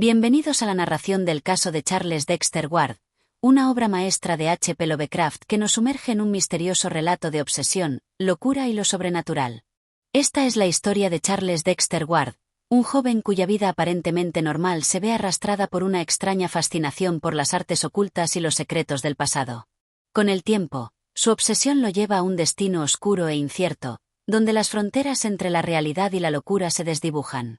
Bienvenidos a la narración del caso de Charles Dexter Ward, una obra maestra de H. P. Lovecraft que nos sumerge en un misterioso relato de obsesión, locura y lo sobrenatural. Esta es la historia de Charles Dexter Ward, un joven cuya vida aparentemente normal se ve arrastrada por una extraña fascinación por las artes ocultas y los secretos del pasado. Con el tiempo, su obsesión lo lleva a un destino oscuro e incierto, donde las fronteras entre la realidad y la locura se desdibujan.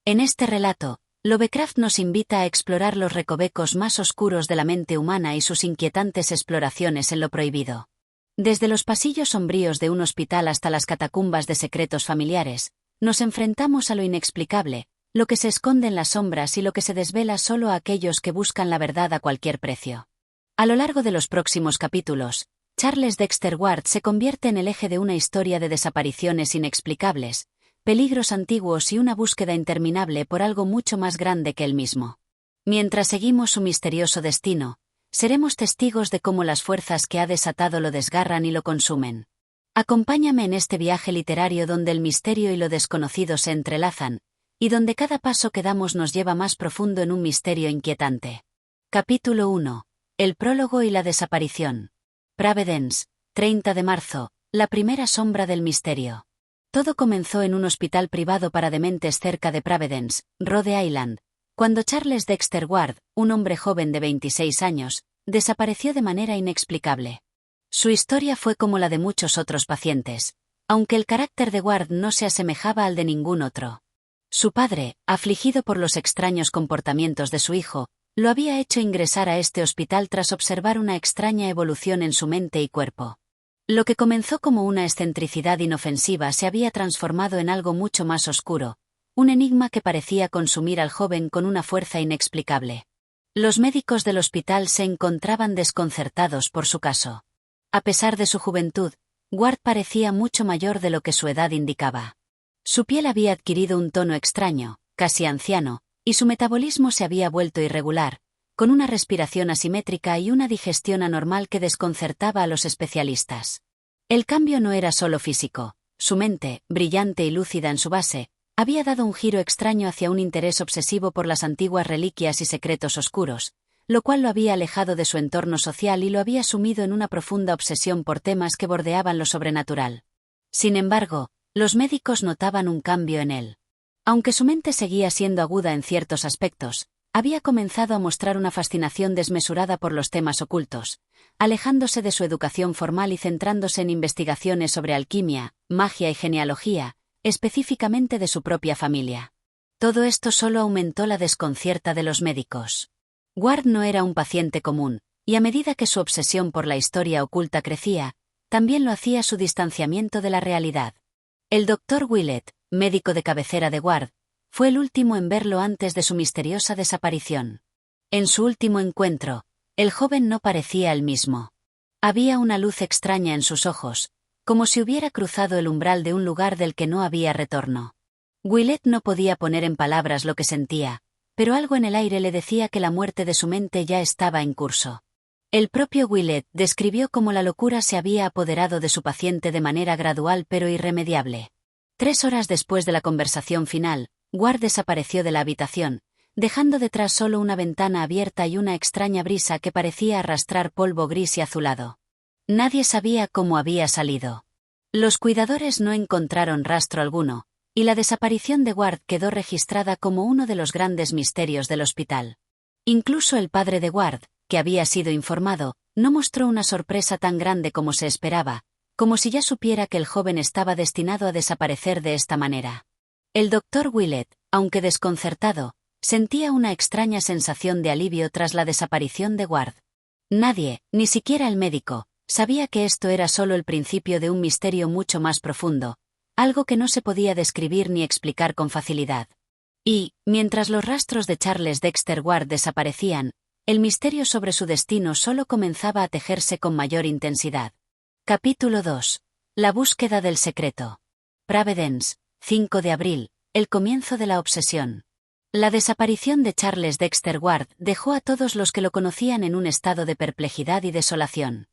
En este relato, Lovecraft nos invita a explorar los recovecos más oscuros de la mente humana y sus inquietantes exploraciones en lo prohibido. Desde los pasillos sombríos de un hospital hasta las catacumbas de secretos familiares, nos enfrentamos a lo inexplicable, lo que se esconde en las sombras y lo que se desvela solo a aquellos que buscan la verdad a cualquier precio. A lo largo de los próximos capítulos, Charles Dexter Ward se convierte en el eje de una historia de desapariciones inexplicables, peligros antiguos y una búsqueda interminable por algo mucho más grande que él mismo. Mientras seguimos su misterioso destino, seremos testigos de cómo las fuerzas que ha desatado lo desgarran y lo consumen. Acompáñame en este viaje literario donde el misterio y lo desconocido se entrelazan, y donde cada paso que damos nos lleva más profundo en un misterio inquietante. Capítulo 1. El prólogo y la desaparición. Providence, 30 de marzo, la primera sombra del misterio. Todo comenzó en un hospital privado para dementes cerca de Providence, Rhode Island, cuando Charles Dexter Ward, un hombre joven de 26 años, desapareció de manera inexplicable. Su historia fue como la de muchos otros pacientes, aunque el carácter de Ward no se asemejaba al de ningún otro. Su padre, afligido por los extraños comportamientos de su hijo, lo había hecho ingresar a este hospital tras observar una extraña evolución en su mente y cuerpo. Lo que comenzó como una excentricidad inofensiva se había transformado en algo mucho más oscuro, un enigma que parecía consumir al joven con una fuerza inexplicable. Los médicos del hospital se encontraban desconcertados por su caso. A pesar de su juventud, Ward parecía mucho mayor de lo que su edad indicaba. Su piel había adquirido un tono extraño, casi anciano, y su metabolismo se había vuelto irregular, con una respiración asimétrica y una digestión anormal que desconcertaba a los especialistas. El cambio no era solo físico, su mente, brillante y lúcida en su base, había dado un giro extraño hacia un interés obsesivo por las antiguas reliquias y secretos oscuros, lo cual lo había alejado de su entorno social y lo había sumido en una profunda obsesión por temas que bordeaban lo sobrenatural. Sin embargo, los médicos notaban un cambio en él. Aunque su mente seguía siendo aguda en ciertos aspectos, había comenzado a mostrar una fascinación desmesurada por los temas ocultos, alejándose de su educación formal y centrándose en investigaciones sobre alquimia, magia y genealogía, específicamente de su propia familia. Todo esto solo aumentó la desconcierta de los médicos. Ward no era un paciente común, y a medida que su obsesión por la historia oculta crecía, también lo hacía su distanciamiento de la realidad. El Dr. Willett, médico de cabecera de Ward, fue el último en verlo antes de su misteriosa desaparición. En su último encuentro, el joven no parecía el mismo. Había una luz extraña en sus ojos, como si hubiera cruzado el umbral de un lugar del que no había retorno. Willett no podía poner en palabras lo que sentía, pero algo en el aire le decía que la muerte de su mente ya estaba en curso. El propio Willett describió cómo la locura se había apoderado de su paciente de manera gradual pero irremediable. 3 horas después de la conversación final, Ward desapareció de la habitación, dejando detrás solo una ventana abierta y una extraña brisa que parecía arrastrar polvo gris y azulado. Nadie sabía cómo había salido. Los cuidadores no encontraron rastro alguno, y la desaparición de Ward quedó registrada como uno de los grandes misterios del hospital. Incluso el padre de Ward, que había sido informado, no mostró una sorpresa tan grande como se esperaba, como si ya supiera que el joven estaba destinado a desaparecer de esta manera. El Dr. Willett, aunque desconcertado, sentía una extraña sensación de alivio tras la desaparición de Ward. Nadie, ni siquiera el médico, sabía que esto era solo el principio de un misterio mucho más profundo, algo que no se podía describir ni explicar con facilidad. Y, mientras los rastros de Charles Dexter Ward desaparecían, el misterio sobre su destino solo comenzaba a tejerse con mayor intensidad. Capítulo 2. La búsqueda del secreto. Providence, 5 de abril, el comienzo de la obsesión. La desaparición de Charles Dexter Ward dejó a todos los que lo conocían en un estado de perplejidad y desolación.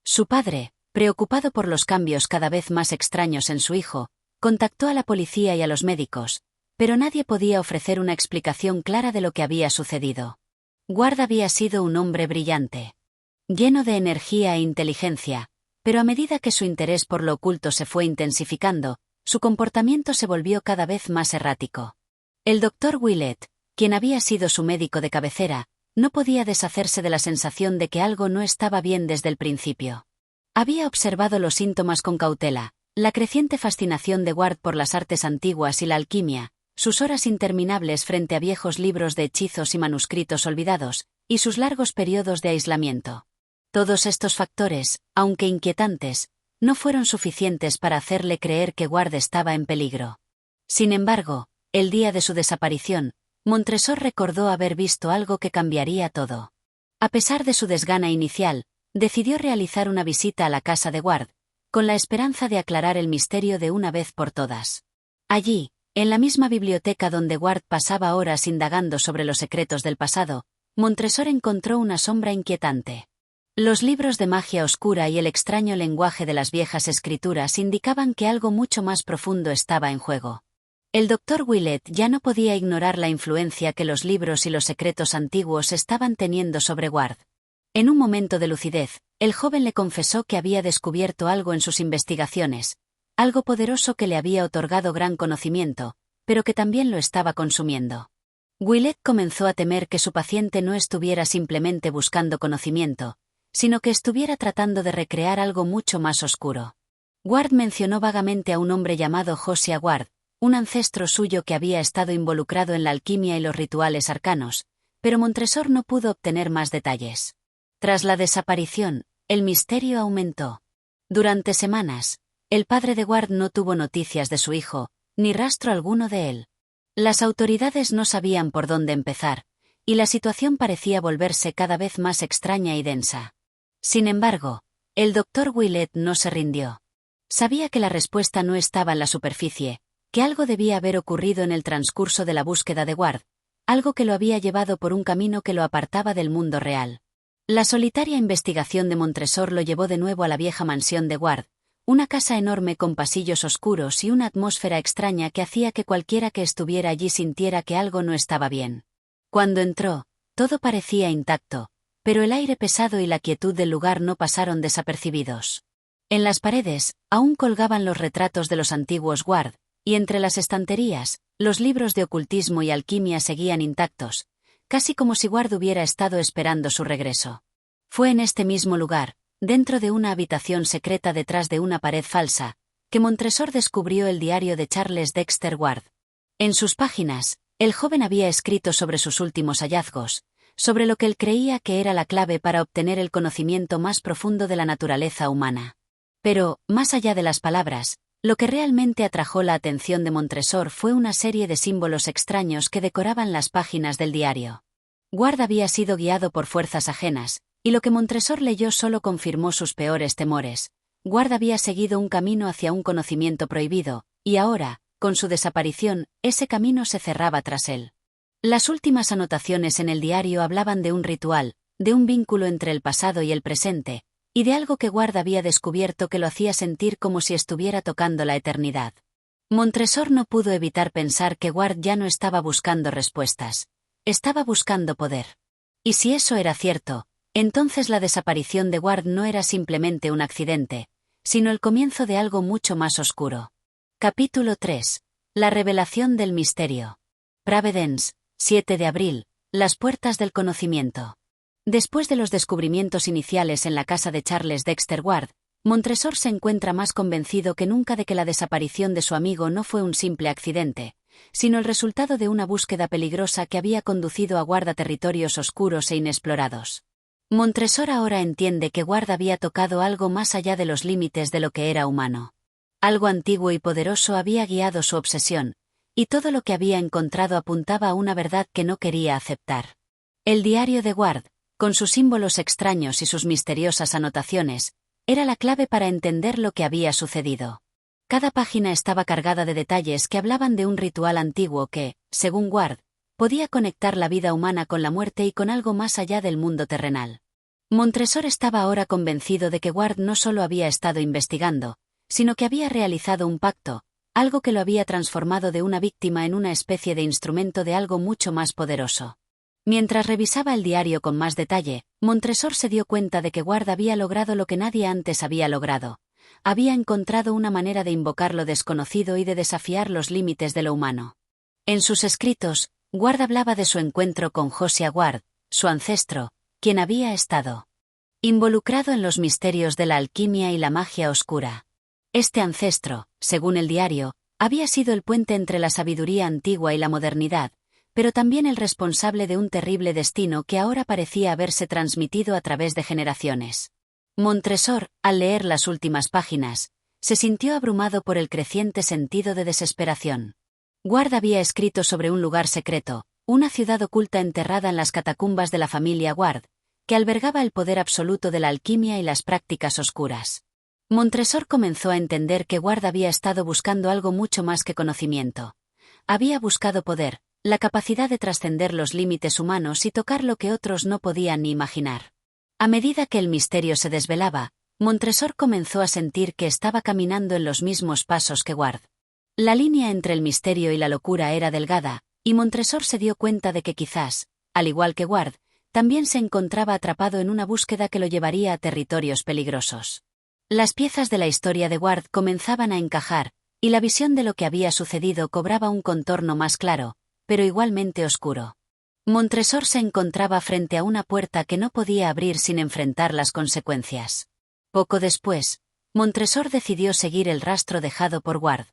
Su padre, preocupado por los cambios cada vez más extraños en su hijo, contactó a la policía y a los médicos, pero nadie podía ofrecer una explicación clara de lo que había sucedido. Ward había sido un hombre brillante, lleno de energía e inteligencia, pero a medida que su interés por lo oculto se fue intensificando, su comportamiento se volvió cada vez más errático. El doctor Willett, quien había sido su médico de cabecera, no podía deshacerse de la sensación de que algo no estaba bien desde el principio. Había observado los síntomas con cautela, la creciente fascinación de Ward por las artes antiguas y la alquimia, sus horas interminables frente a viejos libros de hechizos y manuscritos olvidados, y sus largos periodos de aislamiento. Todos estos factores, aunque inquietantes, no fueron suficientes para hacerle creer que Ward estaba en peligro. Sin embargo, el día de su desaparición, Montresor recordó haber visto algo que cambiaría todo. A pesar de su desgana inicial, decidió realizar una visita a la casa de Ward, con la esperanza de aclarar el misterio de una vez por todas. Allí, en la misma biblioteca donde Ward pasaba horas indagando sobre los secretos del pasado, Montresor encontró una sombra inquietante. Los libros de magia oscura y el extraño lenguaje de las viejas escrituras indicaban que algo mucho más profundo estaba en juego. El doctor Willett ya no podía ignorar la influencia que los libros y los secretos antiguos estaban teniendo sobre Ward. En un momento de lucidez, el joven le confesó que había descubierto algo en sus investigaciones, algo poderoso que le había otorgado gran conocimiento, pero que también lo estaba consumiendo. Willett comenzó a temer que su paciente no estuviera simplemente buscando conocimiento, sino que estuviera tratando de recrear algo mucho más oscuro. Ward mencionó vagamente a un hombre llamado Josiah Ward, un ancestro suyo que había estado involucrado en la alquimia y los rituales arcanos, pero Montresor no pudo obtener más detalles. Tras la desaparición, el misterio aumentó. Durante semanas, el padre de Ward no tuvo noticias de su hijo, ni rastro alguno de él. Las autoridades no sabían por dónde empezar, y la situación parecía volverse cada vez más extraña y densa. Sin embargo, el doctor Willett no se rindió. Sabía que la respuesta no estaba en la superficie, que algo debía haber ocurrido en el transcurso de la búsqueda de Ward, algo que lo había llevado por un camino que lo apartaba del mundo real. La solitaria investigación de Montresor lo llevó de nuevo a la vieja mansión de Ward, una casa enorme con pasillos oscuros y una atmósfera extraña que hacía que cualquiera que estuviera allí sintiera que algo no estaba bien. Cuando entró, todo parecía intacto, pero el aire pesado y la quietud del lugar no pasaron desapercibidos. En las paredes, aún colgaban los retratos de los antiguos Ward, y entre las estanterías, los libros de ocultismo y alquimia seguían intactos, casi como si Ward hubiera estado esperando su regreso. Fue en este mismo lugar, dentro de una habitación secreta detrás de una pared falsa, que Montresor descubrió el diario de Charles Dexter Ward. En sus páginas, el joven había escrito sobre sus últimos hallazgos, sobre lo que él creía que era la clave para obtener el conocimiento más profundo de la naturaleza humana. Pero, más allá de las palabras, lo que realmente atrajo la atención de Montresor fue una serie de símbolos extraños que decoraban las páginas del diario. Ward había sido guiado por fuerzas ajenas, y lo que Montresor leyó solo confirmó sus peores temores. Ward había seguido un camino hacia un conocimiento prohibido, y ahora, con su desaparición, ese camino se cerraba tras él. Las últimas anotaciones en el diario hablaban de un ritual, de un vínculo entre el pasado y el presente, y de algo que Ward había descubierto que lo hacía sentir como si estuviera tocando la eternidad. Montresor no pudo evitar pensar que Ward ya no estaba buscando respuestas, estaba buscando poder. Y si eso era cierto, entonces la desaparición de Ward no era simplemente un accidente, sino el comienzo de algo mucho más oscuro. Capítulo 3. La revelación del misterio. Providence, 7 de abril, las puertas del conocimiento. Después de los descubrimientos iniciales en la casa de Charles Dexter Ward, Montresor se encuentra más convencido que nunca de que la desaparición de su amigo no fue un simple accidente, sino el resultado de una búsqueda peligrosa que había conducido a Ward a territorios oscuros e inexplorados. Montresor ahora entiende que Ward había tocado algo más allá de los límites de lo que era humano. Algo antiguo y poderoso había guiado su obsesión, y todo lo que había encontrado apuntaba a una verdad que no quería aceptar. El diario de Ward, con sus símbolos extraños y sus misteriosas anotaciones, era la clave para entender lo que había sucedido. Cada página estaba cargada de detalles que hablaban de un ritual antiguo que, según Ward, podía conectar la vida humana con la muerte y con algo más allá del mundo terrenal. Montresor estaba ahora convencido de que Ward no solo había estado investigando, sino que había realizado un pacto, algo que lo había transformado de una víctima en una especie de instrumento de algo mucho más poderoso. Mientras revisaba el diario con más detalle, Montresor se dio cuenta de que Ward había logrado lo que nadie antes había logrado. Había encontrado una manera de invocar lo desconocido y de desafiar los límites de lo humano. En sus escritos, Ward hablaba de su encuentro con Josiah Ward, su ancestro, quien había estado involucrado en los misterios de la alquimia y la magia oscura. Este ancestro, según el diario, había sido el puente entre la sabiduría antigua y la modernidad, pero también el responsable de un terrible destino que ahora parecía haberse transmitido a través de generaciones. Montresor, al leer las últimas páginas, se sintió abrumado por el creciente sentido de desesperación. Ward había escrito sobre un lugar secreto, una ciudad oculta enterrada en las catacumbas de la familia Ward, que albergaba el poder absoluto de la alquimia y las prácticas oscuras. Montresor comenzó a entender que Ward había estado buscando algo mucho más que conocimiento. Había buscado poder, la capacidad de trascender los límites humanos y tocar lo que otros no podían ni imaginar. A medida que el misterio se desvelaba, Montresor comenzó a sentir que estaba caminando en los mismos pasos que Ward. La línea entre el misterio y la locura era delgada, y Montresor se dio cuenta de que quizás, al igual que Ward, también se encontraba atrapado en una búsqueda que lo llevaría a territorios peligrosos. Las piezas de la historia de Ward comenzaban a encajar, y la visión de lo que había sucedido cobraba un contorno más claro, pero igualmente oscuro. Montresor se encontraba frente a una puerta que no podía abrir sin enfrentar las consecuencias. Poco después, Montresor decidió seguir el rastro dejado por Ward.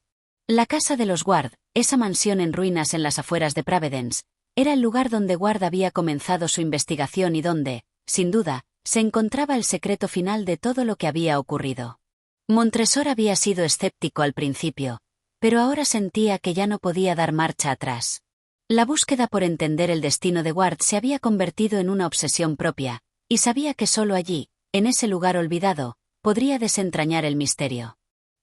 La casa de los Ward, esa mansión en ruinas en las afueras de Providence, era el lugar donde Ward había comenzado su investigación y donde, sin duda, se encontraba el secreto final de todo lo que había ocurrido. Montresor había sido escéptico al principio, pero ahora sentía que ya no podía dar marcha atrás. La búsqueda por entender el destino de Ward se había convertido en una obsesión propia, y sabía que solo allí, en ese lugar olvidado, podría desentrañar el misterio.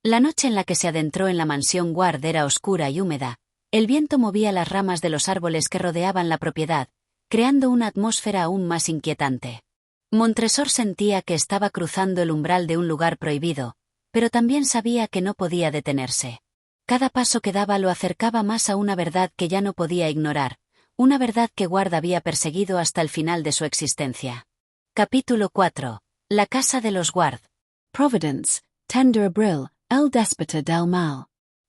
La noche en la que se adentró en la mansión Ward era oscura y húmeda. El viento movía las ramas de los árboles que rodeaban la propiedad, creando una atmósfera aún más inquietante. Montresor sentía que estaba cruzando el umbral de un lugar prohibido, pero también sabía que no podía detenerse. Cada paso que daba lo acercaba más a una verdad que ya no podía ignorar, una verdad que Ward había perseguido hasta el final de su existencia. Capítulo 4. La casa de los Ward. Providence, 10 de abril, el déspota del mal.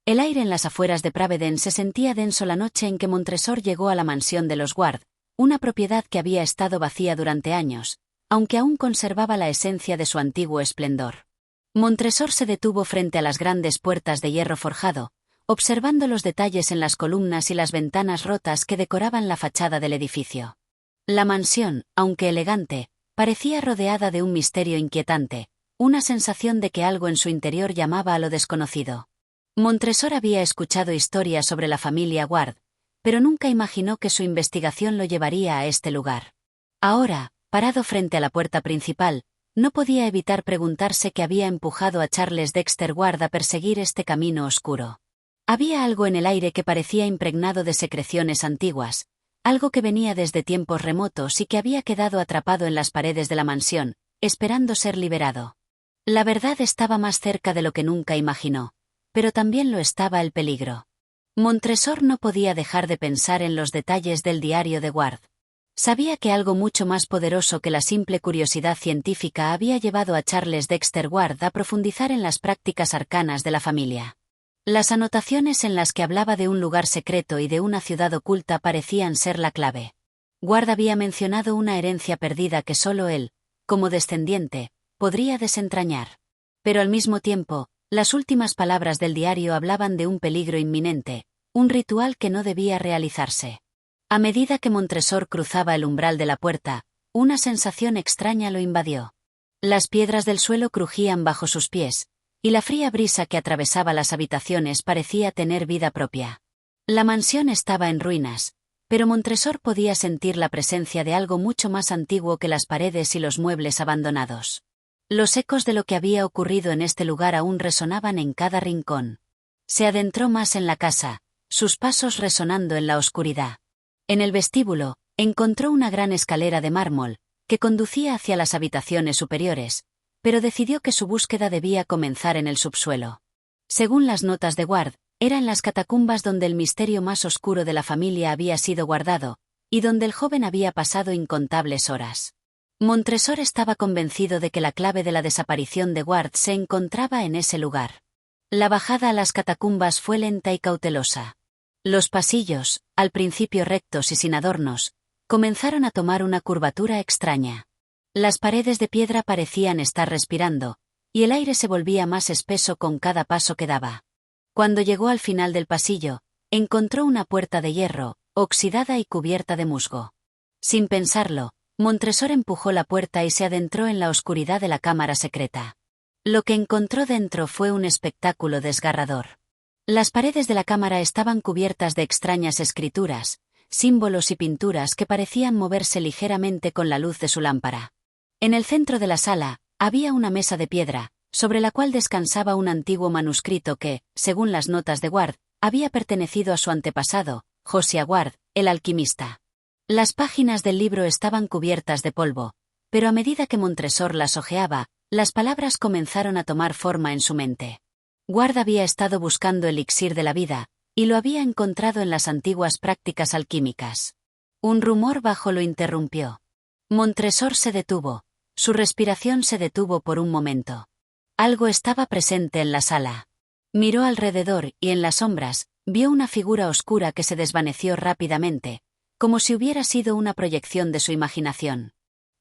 El aire en las afueras de Providence se sentía denso la noche en que Montresor llegó a la mansión de los Ward, una propiedad que había estado vacía durante años, aunque aún conservaba la esencia de su antiguo esplendor. Montresor se detuvo frente a las grandes puertas de hierro forjado, observando los detalles en las columnas y las ventanas rotas que decoraban la fachada del edificio. La mansión, aunque elegante, parecía rodeada de un misterio inquietante, una sensación de que algo en su interior llamaba a lo desconocido. Montresor había escuchado historias sobre la familia Ward, pero nunca imaginó que su investigación lo llevaría a este lugar. Ahora, parado frente a la puerta principal, no podía evitar preguntarse qué había empujado a Charles Dexter Ward a perseguir este camino oscuro. Había algo en el aire que parecía impregnado de secreciones antiguas, algo que venía desde tiempos remotos y que había quedado atrapado en las paredes de la mansión, esperando ser liberado. La verdad estaba más cerca de lo que nunca imaginó, pero también lo estaba el peligro. Montresor no podía dejar de pensar en los detalles del diario de Ward. Sabía que algo mucho más poderoso que la simple curiosidad científica había llevado a Charles Dexter Ward a profundizar en las prácticas arcanas de la familia. Las anotaciones en las que hablaba de un lugar secreto y de una ciudad oculta parecían ser la clave. Ward había mencionado una herencia perdida que solo él, como descendiente, podría desentrañar. Pero al mismo tiempo, las últimas palabras del diario hablaban de un peligro inminente, un ritual que no debía realizarse. A medida que Montresor cruzaba el umbral de la puerta, una sensación extraña lo invadió. Las piedras del suelo crujían bajo sus pies, y la fría brisa que atravesaba las habitaciones parecía tener vida propia. La mansión estaba en ruinas, pero Montresor podía sentir la presencia de algo mucho más antiguo que las paredes y los muebles abandonados. Los ecos de lo que había ocurrido en este lugar aún resonaban en cada rincón. Se adentró más en la casa, sus pasos resonando en la oscuridad. En el vestíbulo, encontró una gran escalera de mármol, que conducía hacia las habitaciones superiores, pero decidió que su búsqueda debía comenzar en el subsuelo. Según las notas de Ward, Era en las catacumbas donde el misterio más oscuro de la familia había sido guardado, y donde el joven había pasado incontables horas. Montresor estaba convencido de que la clave de la desaparición de Ward se encontraba en ese lugar. La bajada a las catacumbas fue lenta y cautelosa. Los pasillos, al principio rectos y sin adornos, comenzaron a tomar una curvatura extraña. Las paredes de piedra parecían estar respirando, y el aire se volvía más espeso con cada paso que daba. Cuando llegó al final del pasillo, encontró una puerta de hierro, oxidada y cubierta de musgo. Sin pensarlo, Montresor empujó la puerta y se adentró en la oscuridad de la cámara secreta. Lo que encontró dentro fue un espectáculo desgarrador. Las paredes de la cámara estaban cubiertas de extrañas escrituras, símbolos y pinturas que parecían moverse ligeramente con la luz de su lámpara. En el centro de la sala, había una mesa de piedra, sobre la cual descansaba un antiguo manuscrito que, según las notas de Ward, había pertenecido a su antepasado, Josiah Ward, el alquimista. Las páginas del libro estaban cubiertas de polvo, pero a medida que Montresor las hojeaba, las palabras comenzaron a tomar forma en su mente. Ward había estado buscando el elixir de la vida, y lo había encontrado en las antiguas prácticas alquímicas. Un rumor bajo lo interrumpió. Montresor se detuvo. Su respiración se detuvo por un momento. Algo estaba presente en la sala. Miró alrededor y en las sombras, vio una figura oscura que se desvaneció rápidamente, como si hubiera sido una proyección de su imaginación.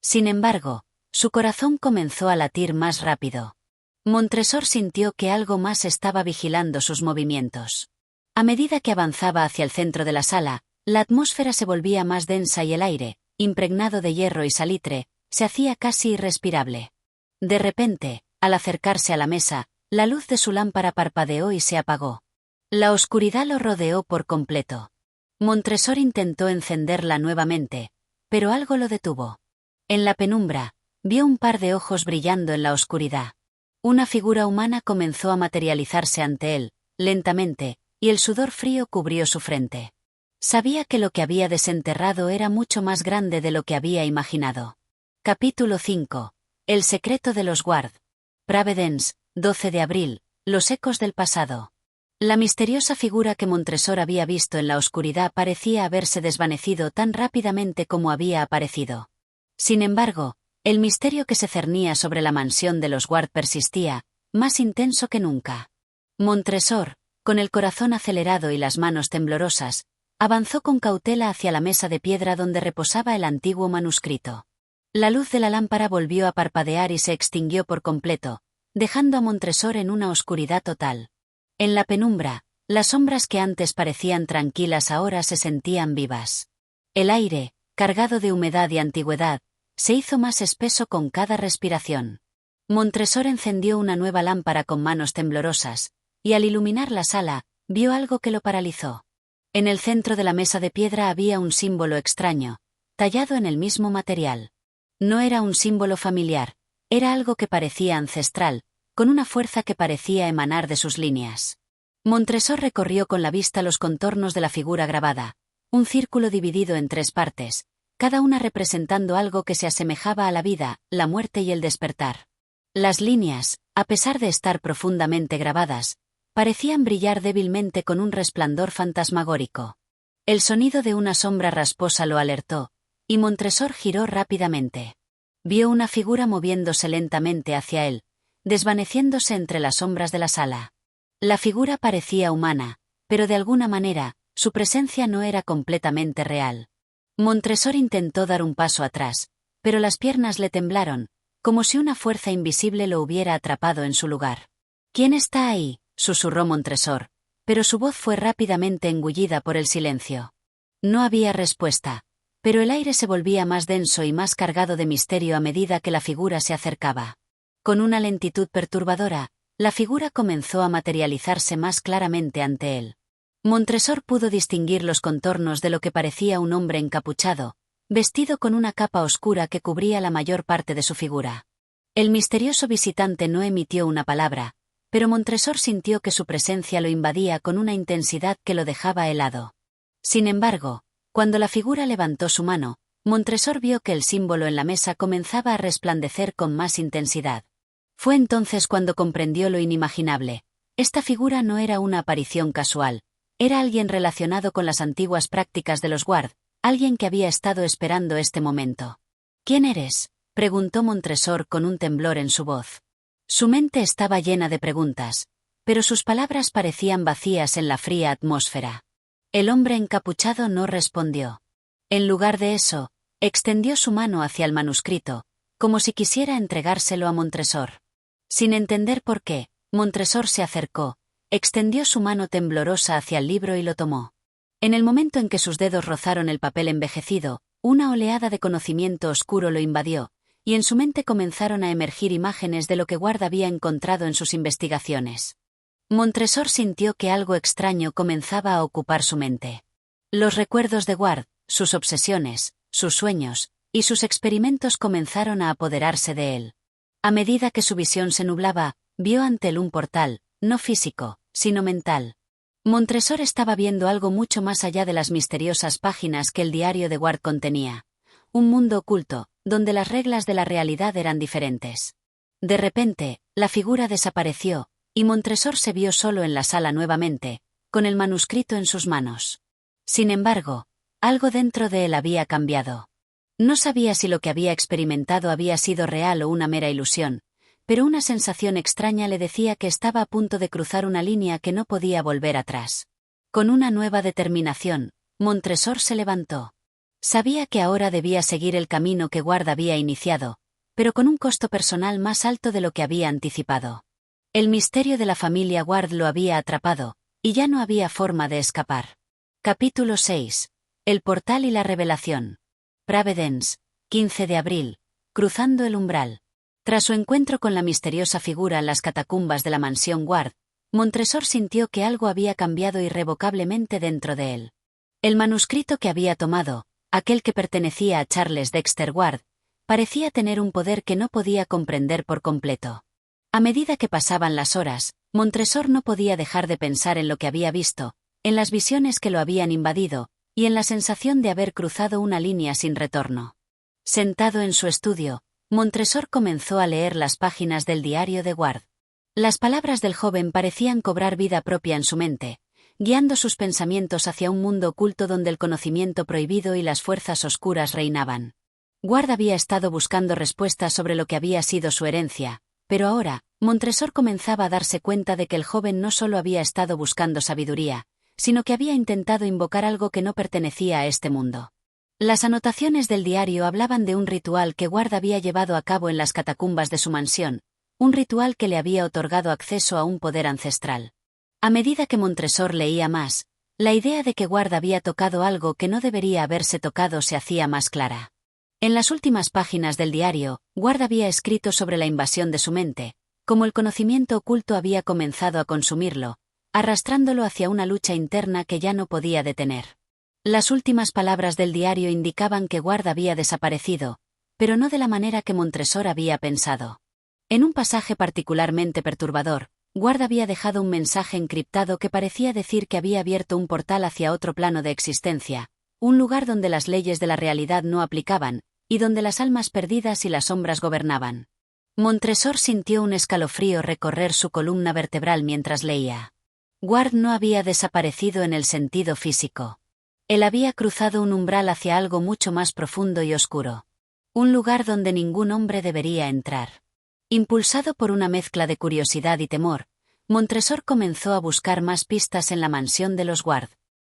Sin embargo, su corazón comenzó a latir más rápido. Montresor sintió que algo más estaba vigilando sus movimientos. A medida que avanzaba hacia el centro de la sala, la atmósfera se volvía más densa y el aire, impregnado de hierro y salitre, se hacía casi irrespirable. De repente, al acercarse a la mesa, la luz de su lámpara parpadeó y se apagó. La oscuridad lo rodeó por completo. Montresor intentó encenderla nuevamente, pero algo lo detuvo. En la penumbra, vio un par de ojos brillando en la oscuridad. Una figura humana comenzó a materializarse ante él, lentamente, y el sudor frío cubrió su frente. Sabía que lo que había desenterrado era mucho más grande de lo que había imaginado. Capítulo 5. El secreto de los Ward. Providence, 12 de abril, los ecos del pasado. La misteriosa figura que Montresor había visto en la oscuridad parecía haberse desvanecido tan rápidamente como había aparecido. Sin embargo, el misterio que se cernía sobre la mansión de los Ward persistía, más intenso que nunca. Montresor, con el corazón acelerado y las manos temblorosas, avanzó con cautela hacia la mesa de piedra donde reposaba el antiguo manuscrito. La luz de la lámpara volvió a parpadear y se extinguió por completo, dejando a Montresor en una oscuridad total. En la penumbra, las sombras que antes parecían tranquilas ahora se sentían vivas. El aire, cargado de humedad y antigüedad, se hizo más espeso con cada respiración. Montresor encendió una nueva lámpara con manos temblorosas, y al iluminar la sala, vio algo que lo paralizó. En el centro de la mesa de piedra había un símbolo extraño, tallado en el mismo material. No era un símbolo familiar, era algo que parecía ancestral, con una fuerza que parecía emanar de sus líneas. Montresor recorrió con la vista los contornos de la figura grabada, un círculo dividido en 3 partes, cada una representando algo que se asemejaba a la vida, la muerte y el despertar. Las líneas, a pesar de estar profundamente grabadas, parecían brillar débilmente con un resplandor fantasmagórico. El sonido de una sombra rasposa lo alertó, y Montresor giró rápidamente. Vio una figura moviéndose lentamente hacia él, desvaneciéndose entre las sombras de la sala. La figura parecía humana, pero de alguna manera, su presencia no era completamente real. Montresor intentó dar un paso atrás, pero las piernas le temblaron, como si una fuerza invisible lo hubiera atrapado en su lugar. «¿Quién está ahí?», susurró Montresor, pero su voz fue rápidamente engullida por el silencio. No había respuesta, pero el aire se volvía más denso y más cargado de misterio a medida que la figura se acercaba. Con una lentitud perturbadora, la figura comenzó a materializarse más claramente ante él. Montresor pudo distinguir los contornos de lo que parecía un hombre encapuchado, vestido con una capa oscura que cubría la mayor parte de su figura. El misterioso visitante no emitió una palabra, pero Montresor sintió que su presencia lo invadía con una intensidad que lo dejaba helado. Sin embargo, cuando la figura levantó su mano, Montresor vio que el símbolo en la mesa comenzaba a resplandecer con más intensidad. Fue entonces cuando comprendió lo inimaginable. Esta figura no era una aparición casual, era alguien relacionado con las antiguas prácticas de los Ward, alguien que había estado esperando este momento. ¿Quién eres?, preguntó Montresor con un temblor en su voz. Su mente estaba llena de preguntas, pero sus palabras parecían vacías en la fría atmósfera. El hombre encapuchado no respondió. En lugar de eso, extendió su mano hacia el manuscrito, como si quisiera entregárselo a Montresor. Sin entender por qué, Montresor se acercó, extendió su mano temblorosa hacia el libro y lo tomó. En el momento en que sus dedos rozaron el papel envejecido, una oleada de conocimiento oscuro lo invadió, y en su mente comenzaron a emergir imágenes de lo que Ward había encontrado en sus investigaciones. Montresor sintió que algo extraño comenzaba a ocupar su mente. Los recuerdos de Ward, sus obsesiones, sus sueños, y sus experimentos comenzaron a apoderarse de él. A medida que su visión se nublaba, vio ante él un portal, no físico, sino mental. Montresor estaba viendo algo mucho más allá de las misteriosas páginas que el diario de Ward contenía. Un mundo oculto, donde las reglas de la realidad eran diferentes. De repente, la figura desapareció, y Montresor se vio solo en la sala nuevamente, con el manuscrito en sus manos. Sin embargo, algo dentro de él había cambiado. No sabía si lo que había experimentado había sido real o una mera ilusión, pero una sensación extraña le decía que estaba a punto de cruzar una línea que no podía volver atrás. Con una nueva determinación, Montresor se levantó. Sabía que ahora debía seguir el camino que Ward había iniciado, pero con un costo personal más alto de lo que había anticipado. El misterio de la familia Ward lo había atrapado, y ya no había forma de escapar. Capítulo 6. El portal y la revelación. Providence, 15 de abril. Cruzando el umbral. Tras su encuentro con la misteriosa figura en las catacumbas de la mansión Ward, Montresor sintió que algo había cambiado irrevocablemente dentro de él. El manuscrito que había tomado, aquel que pertenecía a Charles Dexter Ward, parecía tener un poder que no podía comprender por completo. A medida que pasaban las horas, Montresor no podía dejar de pensar en lo que había visto, en las visiones que lo habían invadido, y en la sensación de haber cruzado una línea sin retorno. Sentado en su estudio, Montresor comenzó a leer las páginas del diario de Ward. Las palabras del joven parecían cobrar vida propia en su mente, guiando sus pensamientos hacia un mundo oculto donde el conocimiento prohibido y las fuerzas oscuras reinaban. Ward había estado buscando respuestas sobre lo que había sido su herencia, pero ahora, Montresor comenzaba a darse cuenta de que el joven no solo había estado buscando sabiduría, sino que había intentado invocar algo que no pertenecía a este mundo. Las anotaciones del diario hablaban de un ritual que Ward había llevado a cabo en las catacumbas de su mansión, un ritual que le había otorgado acceso a un poder ancestral. A medida que Montresor leía más, la idea de que Ward había tocado algo que no debería haberse tocado se hacía más clara. En las últimas páginas del diario, Ward había escrito sobre la invasión de su mente, cómo el conocimiento oculto había comenzado a consumirlo, arrastrándolo hacia una lucha interna que ya no podía detener. Las últimas palabras del diario indicaban que Ward había desaparecido, pero no de la manera que Montresor había pensado. En un pasaje particularmente perturbador, Ward había dejado un mensaje encriptado que parecía decir que había abierto un portal hacia otro plano de existencia, un lugar donde las leyes de la realidad no aplicaban, y donde las almas perdidas y las sombras gobernaban. Montresor sintió un escalofrío recorrer su columna vertebral mientras leía. Ward no había desaparecido en el sentido físico. Él había cruzado un umbral hacia algo mucho más profundo y oscuro. Un lugar donde ningún hombre debería entrar. Impulsado por una mezcla de curiosidad y temor, Montresor comenzó a buscar más pistas en la mansión de los Ward.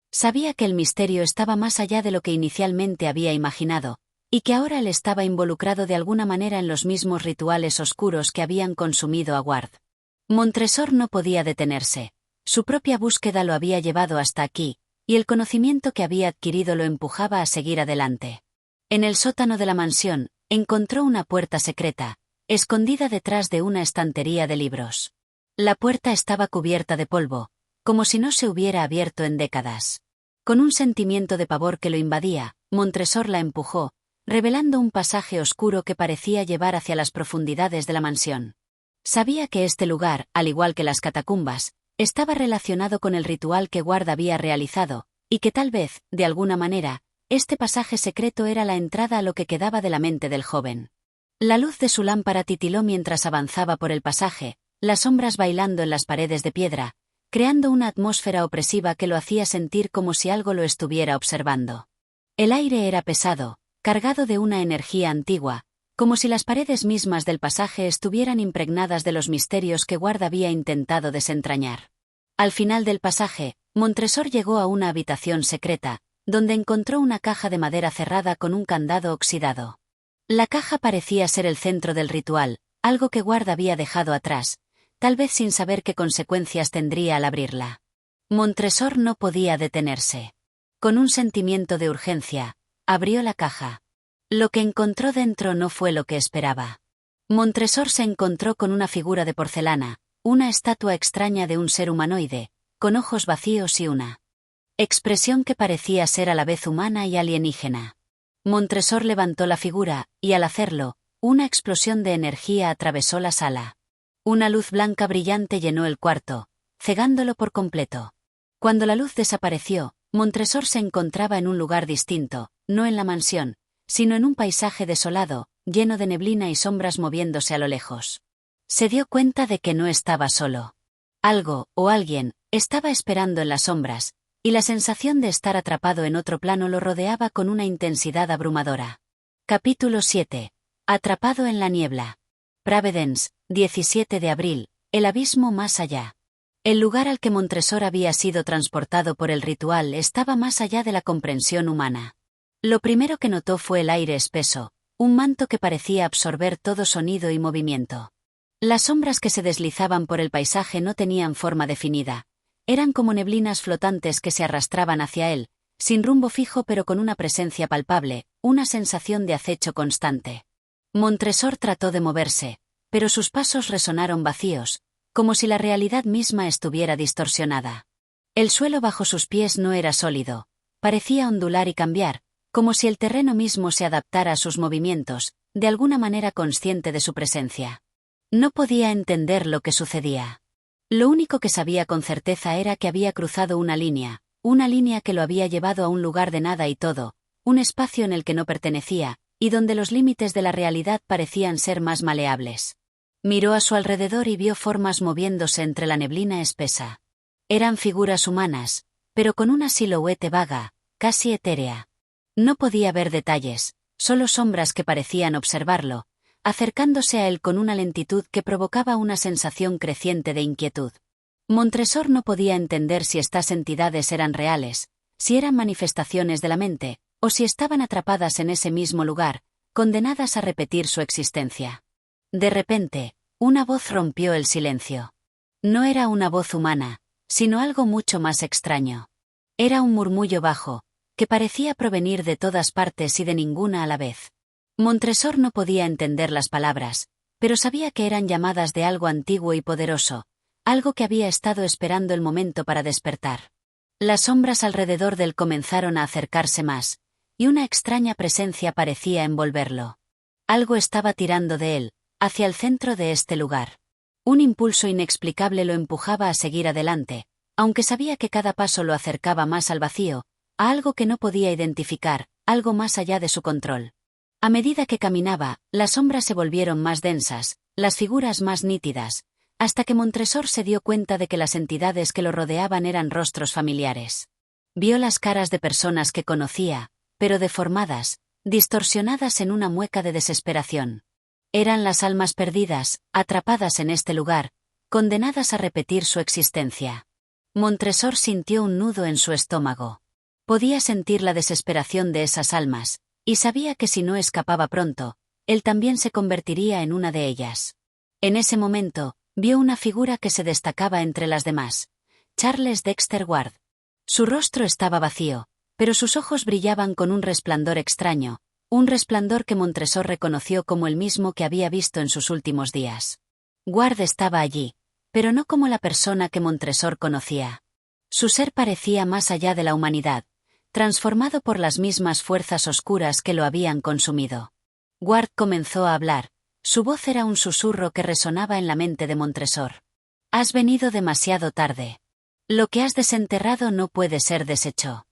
Sabía que el misterio estaba más allá de lo que inicialmente había imaginado, y que ahora él estaba involucrado de alguna manera en los mismos rituales oscuros que habían consumido a Ward. Montresor no podía detenerse. Su propia búsqueda lo había llevado hasta aquí, y el conocimiento que había adquirido lo empujaba a seguir adelante. En el sótano de la mansión, encontró una puerta secreta, escondida detrás de una estantería de libros. La puerta estaba cubierta de polvo, como si no se hubiera abierto en décadas. Con un sentimiento de pavor que lo invadía, Montresor la empujó, revelando un pasaje oscuro que parecía llevar hacia las profundidades de la mansión. Sabía que este lugar, al igual que las catacumbas, estaba relacionado con el ritual que Ward había realizado, y que tal vez, de alguna manera, este pasaje secreto era la entrada a lo que quedaba de la mente del joven. La luz de su lámpara titiló mientras avanzaba por el pasaje, las sombras bailando en las paredes de piedra, creando una atmósfera opresiva que lo hacía sentir como si algo lo estuviera observando. El aire era pesado, cargado de una energía antigua, como si las paredes mismas del pasaje estuvieran impregnadas de los misterios que Ward había intentado desentrañar. Al final del pasaje, Montresor llegó a una habitación secreta, donde encontró una caja de madera cerrada con un candado oxidado. La caja parecía ser el centro del ritual, algo que Ward había dejado atrás, tal vez sin saber qué consecuencias tendría al abrirla. Montresor no podía detenerse. Con un sentimiento de urgencia, abrió la caja. Lo que encontró dentro no fue lo que esperaba. Montresor se encontró con una figura de porcelana, una estatua extraña de un ser humanoide, con ojos vacíos y una expresión que parecía ser a la vez humana y alienígena. Montresor levantó la figura, y al hacerlo, una explosión de energía atravesó la sala. Una luz blanca brillante llenó el cuarto, cegándolo por completo. Cuando la luz desapareció, Montresor se encontraba en un lugar distinto, no en la mansión, sino en un paisaje desolado, lleno de neblina y sombras moviéndose a lo lejos. Se dio cuenta de que no estaba solo. Algo, o alguien, estaba esperando en las sombras, y la sensación de estar atrapado en otro plano lo rodeaba con una intensidad abrumadora. Capítulo 7. Atrapado en la niebla. Pravedence, 17 de abril, el abismo más allá. El lugar al que Montresor había sido transportado por el ritual estaba más allá de la comprensión humana. Lo primero que notó fue el aire espeso, un manto que parecía absorber todo sonido y movimiento. Las sombras que se deslizaban por el paisaje no tenían forma definida. Eran como neblinas flotantes que se arrastraban hacia él, sin rumbo fijo pero con una presencia palpable, una sensación de acecho constante. Montresor trató de moverse, pero sus pasos resonaron vacíos, como si la realidad misma estuviera distorsionada. El suelo bajo sus pies no era sólido, parecía ondular y cambiar, como si el terreno mismo se adaptara a sus movimientos, de alguna manera consciente de su presencia. No podía entender lo que sucedía. Lo único que sabía con certeza era que había cruzado una línea que lo había llevado a un lugar de nada y todo, un espacio en el que no pertenecía, y donde los límites de la realidad parecían ser más maleables. Miró a su alrededor y vio formas moviéndose entre la neblina espesa. Eran figuras humanas, pero con una silueta vaga, casi etérea. No podía ver detalles, solo sombras que parecían observarlo, acercándose a él con una lentitud que provocaba una sensación creciente de inquietud. Montresor no podía entender si estas entidades eran reales, si eran manifestaciones de la mente, o si estaban atrapadas en ese mismo lugar, condenadas a repetir su existencia. De repente, una voz rompió el silencio. No era una voz humana, sino algo mucho más extraño. Era un murmullo bajo, que parecía provenir de todas partes y de ninguna a la vez. Montresor no podía entender las palabras, pero sabía que eran llamadas de algo antiguo y poderoso, algo que había estado esperando el momento para despertar. Las sombras alrededor de él comenzaron a acercarse más, y una extraña presencia parecía envolverlo. Algo estaba tirando de él, hacia el centro de este lugar. Un impulso inexplicable lo empujaba a seguir adelante, aunque sabía que cada paso lo acercaba más al vacío, a algo que no podía identificar, algo más allá de su control. A medida que caminaba, las sombras se volvieron más densas, las figuras más nítidas, hasta que Montresor se dio cuenta de que las entidades que lo rodeaban eran rostros familiares. Vio las caras de personas que conocía, pero deformadas, distorsionadas en una mueca de desesperación. Eran las almas perdidas, atrapadas en este lugar, condenadas a repetir su existencia. Montresor sintió un nudo en su estómago. Podía sentir la desesperación de esas almas, y sabía que si no escapaba pronto, él también se convertiría en una de ellas. En ese momento, vio una figura que se destacaba entre las demás: Charles Dexter Ward. Su rostro estaba vacío, pero sus ojos brillaban con un resplandor extraño, un resplandor que Montresor reconoció como el mismo que había visto en sus últimos días. Ward estaba allí, pero no como la persona que Montresor conocía. Su ser parecía más allá de la humanidad, transformado por las mismas fuerzas oscuras que lo habían consumido. Ward comenzó a hablar. Su voz era un susurro que resonaba en la mente de Montresor. Has venido demasiado tarde. Lo que has desenterrado no puede ser deshecho.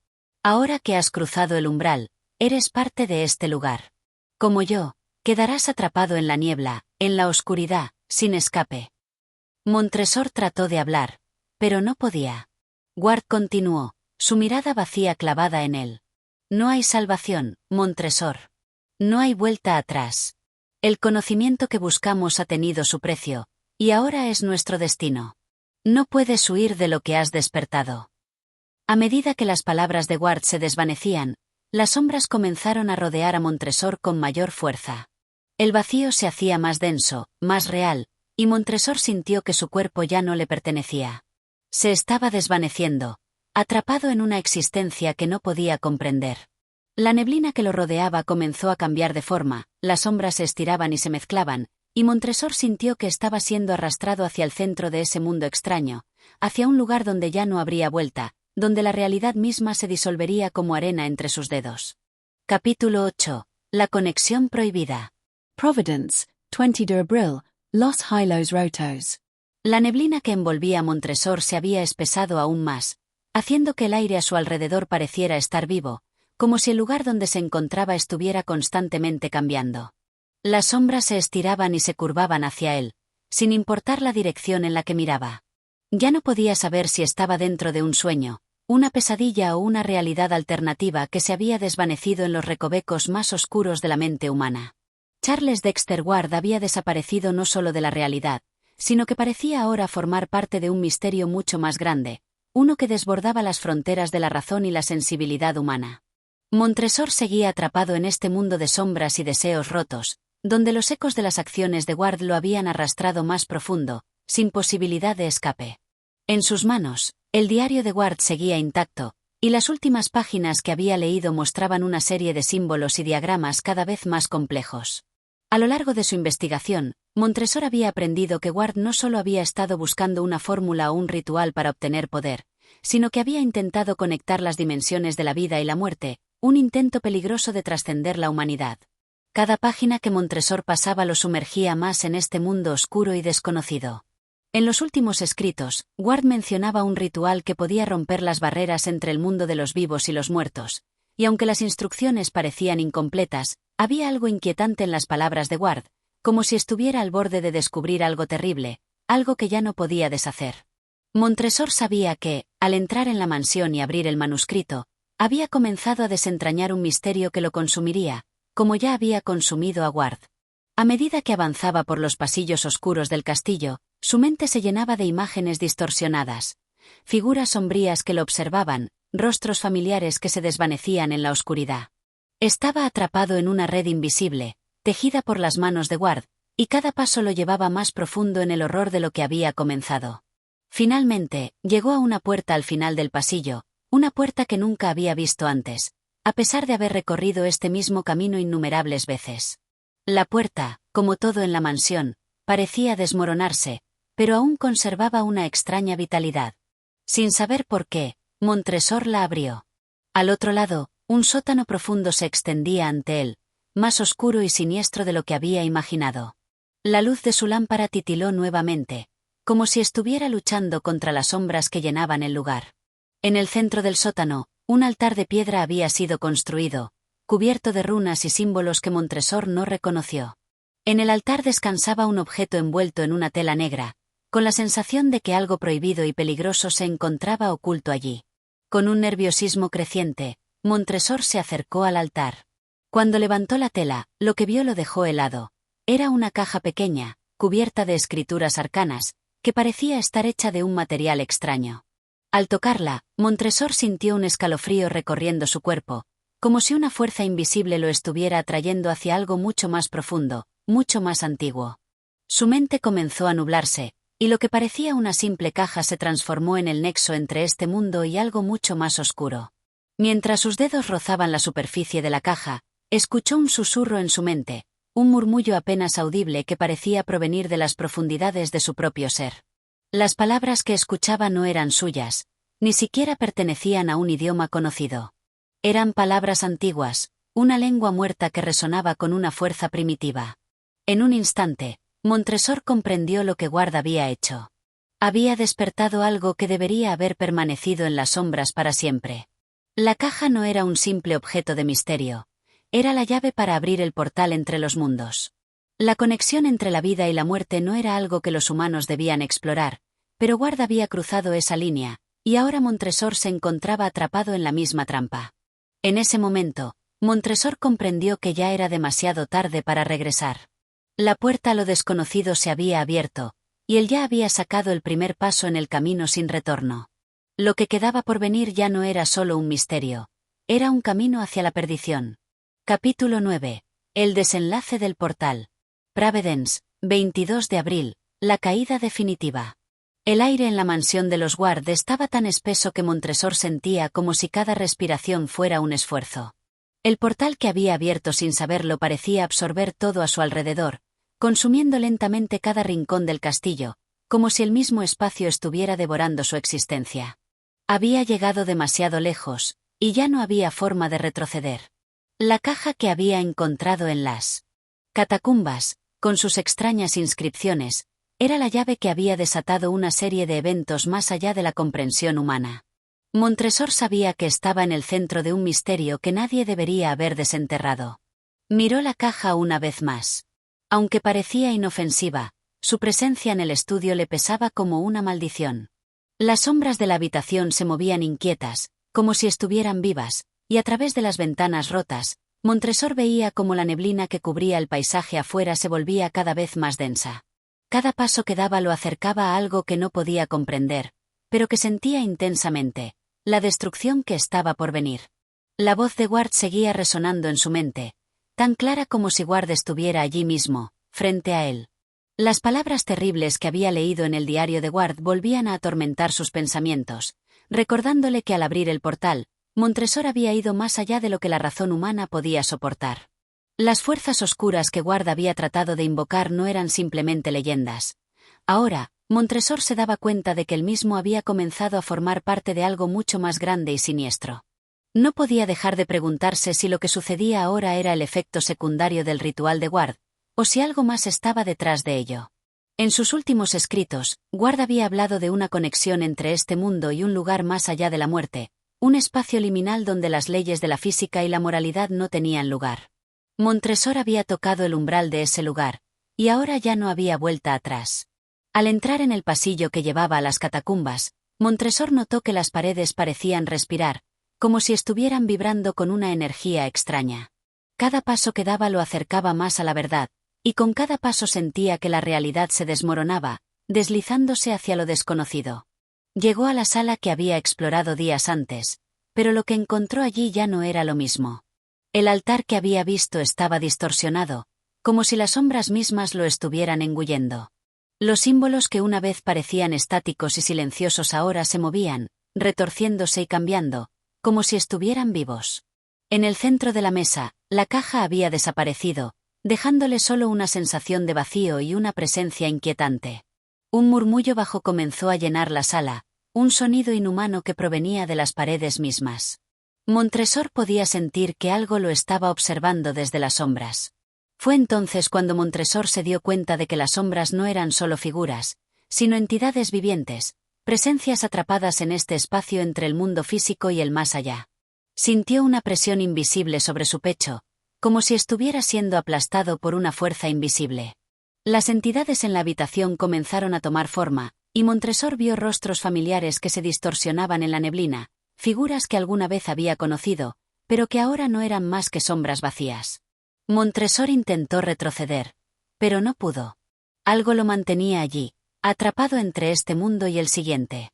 Ahora que has cruzado el umbral, eres parte de este lugar. Como yo, quedarás atrapado en la niebla, en la oscuridad, sin escape. Montresor trató de hablar, pero no podía. Ward continuó, su mirada vacía clavada en él. No hay salvación, Montresor. No hay vuelta atrás. El conocimiento que buscamos ha tenido su precio, y ahora es nuestro destino. No puedes huir de lo que has despertado. A medida que las palabras de Ward se desvanecían, las sombras comenzaron a rodear a Montresor con mayor fuerza. El vacío se hacía más denso, más real, y Montresor sintió que su cuerpo ya no le pertenecía. Se estaba desvaneciendo, atrapado en una existencia que no podía comprender. La neblina que lo rodeaba comenzó a cambiar de forma, las sombras se estiraban y se mezclaban, y Montresor sintió que estaba siendo arrastrado hacia el centro de ese mundo extraño, hacia un lugar donde ya no habría vuelta, donde la realidad misma se disolvería como arena entre sus dedos. Capítulo 8. La conexión prohibida. Providence, 20 de abril, Los Hilos Rotos. La neblina que envolvía a Montresor se había espesado aún más, haciendo que el aire a su alrededor pareciera estar vivo, como si el lugar donde se encontraba estuviera constantemente cambiando. Las sombras se estiraban y se curvaban hacia él, sin importar la dirección en la que miraba. Ya no podía saber si estaba dentro de un sueño, una pesadilla o una realidad alternativa que se había desvanecido en los recovecos más oscuros de la mente humana. Charles Dexter Ward había desaparecido no solo de la realidad, sino que parecía ahora formar parte de un misterio mucho más grande, uno que desbordaba las fronteras de la razón y la sensibilidad humana. Montresor seguía atrapado en este mundo de sombras y deseos rotos, donde los ecos de las acciones de Ward lo habían arrastrado más profundo, sin posibilidad de escape. En sus manos, el diario de Ward seguía intacto, y las últimas páginas que había leído mostraban una serie de símbolos y diagramas cada vez más complejos. A lo largo de su investigación, Montresor había aprendido que Ward no solo había estado buscando una fórmula o un ritual para obtener poder, sino que había intentado conectar las dimensiones de la vida y la muerte, un intento peligroso de trascender la humanidad. Cada página que Montresor pasaba lo sumergía más en este mundo oscuro y desconocido. En los últimos escritos, Ward mencionaba un ritual que podía romper las barreras entre el mundo de los vivos y los muertos, y aunque las instrucciones parecían incompletas, había algo inquietante en las palabras de Ward, como si estuviera al borde de descubrir algo terrible, algo que ya no podía deshacer. Montresor sabía que, al entrar en la mansión y abrir el manuscrito, había comenzado a desentrañar un misterio que lo consumiría, como ya había consumido a Ward. A medida que avanzaba por los pasillos oscuros del castillo, su mente se llenaba de imágenes distorsionadas, figuras sombrías que lo observaban, rostros familiares que se desvanecían en la oscuridad. Estaba atrapado en una red invisible, tejida por las manos de Ward, y cada paso lo llevaba más profundo en el horror de lo que había comenzado. Finalmente, llegó a una puerta al final del pasillo, una puerta que nunca había visto antes, a pesar de haber recorrido este mismo camino innumerables veces. La puerta, como todo en la mansión, parecía desmoronarse, pero aún conservaba una extraña vitalidad. Sin saber por qué, Montresor la abrió. Al otro lado, un sótano profundo se extendía ante él, más oscuro y siniestro de lo que había imaginado. La luz de su lámpara titiló nuevamente, como si estuviera luchando contra las sombras que llenaban el lugar. En el centro del sótano, un altar de piedra había sido construido, cubierto de runas y símbolos que Montresor no reconoció. En el altar descansaba un objeto envuelto en una tela negra, con la sensación de que algo prohibido y peligroso se encontraba oculto allí. Con un nerviosismo creciente, Montresor se acercó al altar. Cuando levantó la tela, lo que vio lo dejó helado. Era una caja pequeña, cubierta de escrituras arcanas, que parecía estar hecha de un material extraño. Al tocarla, Montresor sintió un escalofrío recorriendo su cuerpo, como si una fuerza invisible lo estuviera atrayendo hacia algo mucho más profundo, mucho más antiguo. Su mente comenzó a nublarse, y lo que parecía una simple caja se transformó en el nexo entre este mundo y algo mucho más oscuro. Mientras sus dedos rozaban la superficie de la caja, escuchó un susurro en su mente, un murmullo apenas audible que parecía provenir de las profundidades de su propio ser. Las palabras que escuchaba no eran suyas, ni siquiera pertenecían a un idioma conocido. Eran palabras antiguas, una lengua muerta que resonaba con una fuerza primitiva. En un instante, Montresor comprendió lo que Ward había hecho. Había despertado algo que debería haber permanecido en las sombras para siempre. La caja no era un simple objeto de misterio, era la llave para abrir el portal entre los mundos. La conexión entre la vida y la muerte no era algo que los humanos debían explorar, pero Ward había cruzado esa línea, y ahora Montresor se encontraba atrapado en la misma trampa. En ese momento, Montresor comprendió que ya era demasiado tarde para regresar. La puerta a lo desconocido se había abierto, y él ya había sacado el primer paso en el camino sin retorno. Lo que quedaba por venir ya no era solo un misterio, era un camino hacia la perdición. Capítulo 9. El desenlace del portal. Providence, 22 de abril, la caída definitiva. El aire en la mansión de los Ward estaba tan espeso que Montresor sentía como si cada respiración fuera un esfuerzo. El portal que había abierto sin saberlo parecía absorber todo a su alrededor, consumiendo lentamente cada rincón del castillo, como si el mismo espacio estuviera devorando su existencia. Había llegado demasiado lejos, y ya no había forma de retroceder. La caja que había encontrado en las catacumbas, con sus extrañas inscripciones, era la llave que había desatado una serie de eventos más allá de la comprensión humana. Montresor sabía que estaba en el centro de un misterio que nadie debería haber desenterrado. Miró la caja una vez más. Aunque parecía inofensiva, su presencia en el estudio le pesaba como una maldición. Las sombras de la habitación se movían inquietas, como si estuvieran vivas, y a través de las ventanas rotas, Montresor veía cómo la neblina que cubría el paisaje afuera se volvía cada vez más densa. Cada paso que daba lo acercaba a algo que no podía comprender, pero que sentía intensamente, la destrucción que estaba por venir. La voz de Ward seguía resonando en su mente, tan clara como si Ward estuviera allí mismo, frente a él. Las palabras terribles que había leído en el diario de Ward volvían a atormentar sus pensamientos, recordándole que al abrir el portal, Montresor había ido más allá de lo que la razón humana podía soportar. Las fuerzas oscuras que Ward había tratado de invocar no eran simplemente leyendas. Ahora, Montresor se daba cuenta de que él mismo había comenzado a formar parte de algo mucho más grande y siniestro. No podía dejar de preguntarse si lo que sucedía ahora era el efecto secundario del ritual de Ward, o si algo más estaba detrás de ello. En sus últimos escritos, Ward había hablado de una conexión entre este mundo y un lugar más allá de la muerte, un espacio liminal donde las leyes de la física y la moralidad no tenían lugar. Montresor había tocado el umbral de ese lugar, y ahora ya no había vuelta atrás. Al entrar en el pasillo que llevaba a las catacumbas, Montresor notó que las paredes parecían respirar, como si estuvieran vibrando con una energía extraña. Cada paso que daba lo acercaba más a la verdad, y con cada paso sentía que la realidad se desmoronaba, deslizándose hacia lo desconocido. Llegó a la sala que había explorado días antes, pero lo que encontró allí ya no era lo mismo. El altar que había visto estaba distorsionado, como si las sombras mismas lo estuvieran engullendo. Los símbolos que una vez parecían estáticos y silenciosos ahora se movían, retorciéndose y cambiando, como si estuvieran vivos. En el centro de la mesa, la caja había desaparecido, dejándole solo una sensación de vacío y una presencia inquietante. Un murmullo bajo comenzó a llenar la sala, un sonido inhumano que provenía de las paredes mismas. Montresor podía sentir que algo lo estaba observando desde las sombras. Fue entonces cuando Montresor se dio cuenta de que las sombras no eran solo figuras, sino entidades vivientes, presencias atrapadas en este espacio entre el mundo físico y el más allá. Sintió una presión invisible sobre su pecho, como si estuviera siendo aplastado por una fuerza invisible. Las entidades en la habitación comenzaron a tomar forma, y Montresor vio rostros familiares que se distorsionaban en la neblina, figuras que alguna vez había conocido, pero que ahora no eran más que sombras vacías. Montresor intentó retroceder, pero no pudo. Algo lo mantenía allí, atrapado entre este mundo y el siguiente.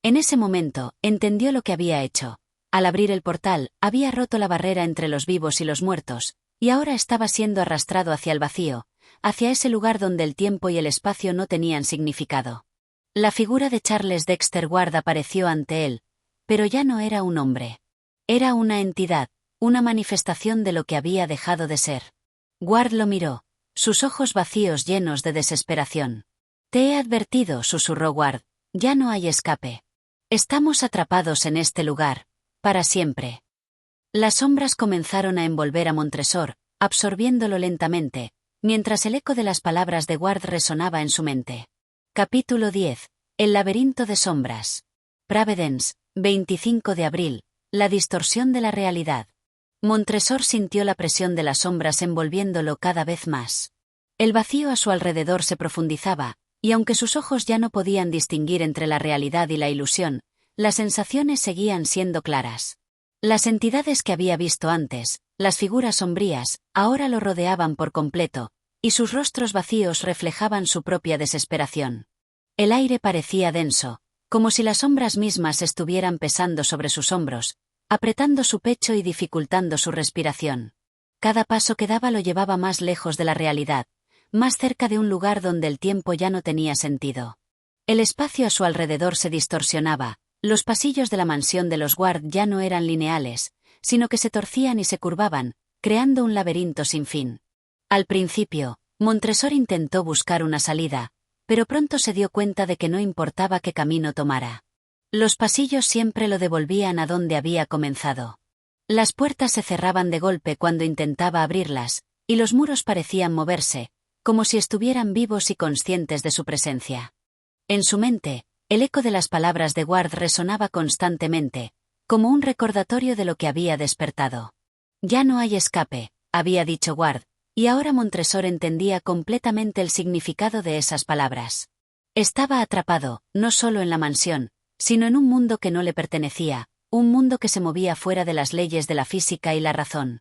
En ese momento, entendió lo que había hecho. Al abrir el portal, había roto la barrera entre los vivos y los muertos, y ahora estaba siendo arrastrado hacia el vacío, hacia ese lugar donde el tiempo y el espacio no tenían significado. La figura de Charles Dexter Ward apareció ante él, pero ya no era un hombre. Era una entidad, una manifestación de lo que había dejado de ser. Ward lo miró, sus ojos vacíos llenos de desesperación. «Te he advertido», susurró Ward, «ya no hay escape. Estamos atrapados en este lugar, para siempre». Las sombras comenzaron a envolver a Montresor, absorbiéndolo lentamente, mientras el eco de las palabras de Ward resonaba en su mente. Capítulo 10. El laberinto de sombras. Providence, 25 de abril. La distorsión de la realidad. Montresor sintió la presión de las sombras envolviéndolo cada vez más. El vacío a su alrededor se profundizaba, y aunque sus ojos ya no podían distinguir entre la realidad y la ilusión, las sensaciones seguían siendo claras. Las entidades que había visto antes, las figuras sombrías, ahora lo rodeaban por completo, y sus rostros vacíos reflejaban su propia desesperación. El aire parecía denso, como si las sombras mismas estuvieran pesando sobre sus hombros, apretando su pecho y dificultando su respiración. Cada paso que daba lo llevaba más lejos de la realidad, más cerca de un lugar donde el tiempo ya no tenía sentido. El espacio a su alrededor se distorsionaba, los pasillos de la mansión de los Ward ya no eran lineales, sino que se torcían y se curvaban, creando un laberinto sin fin. Al principio, Montresor intentó buscar una salida, pero pronto se dio cuenta de que no importaba qué camino tomara. Los pasillos siempre lo devolvían a donde había comenzado. Las puertas se cerraban de golpe cuando intentaba abrirlas, y los muros parecían moverse, como si estuvieran vivos y conscientes de su presencia. En su mente, el eco de las palabras de Ward resonaba constantemente, como un recordatorio de lo que había despertado. Ya no hay escape, había dicho Ward, y ahora Montresor entendía completamente el significado de esas palabras. Estaba atrapado, no solo en la mansión, sino en un mundo que no le pertenecía, un mundo que se movía fuera de las leyes de la física y la razón.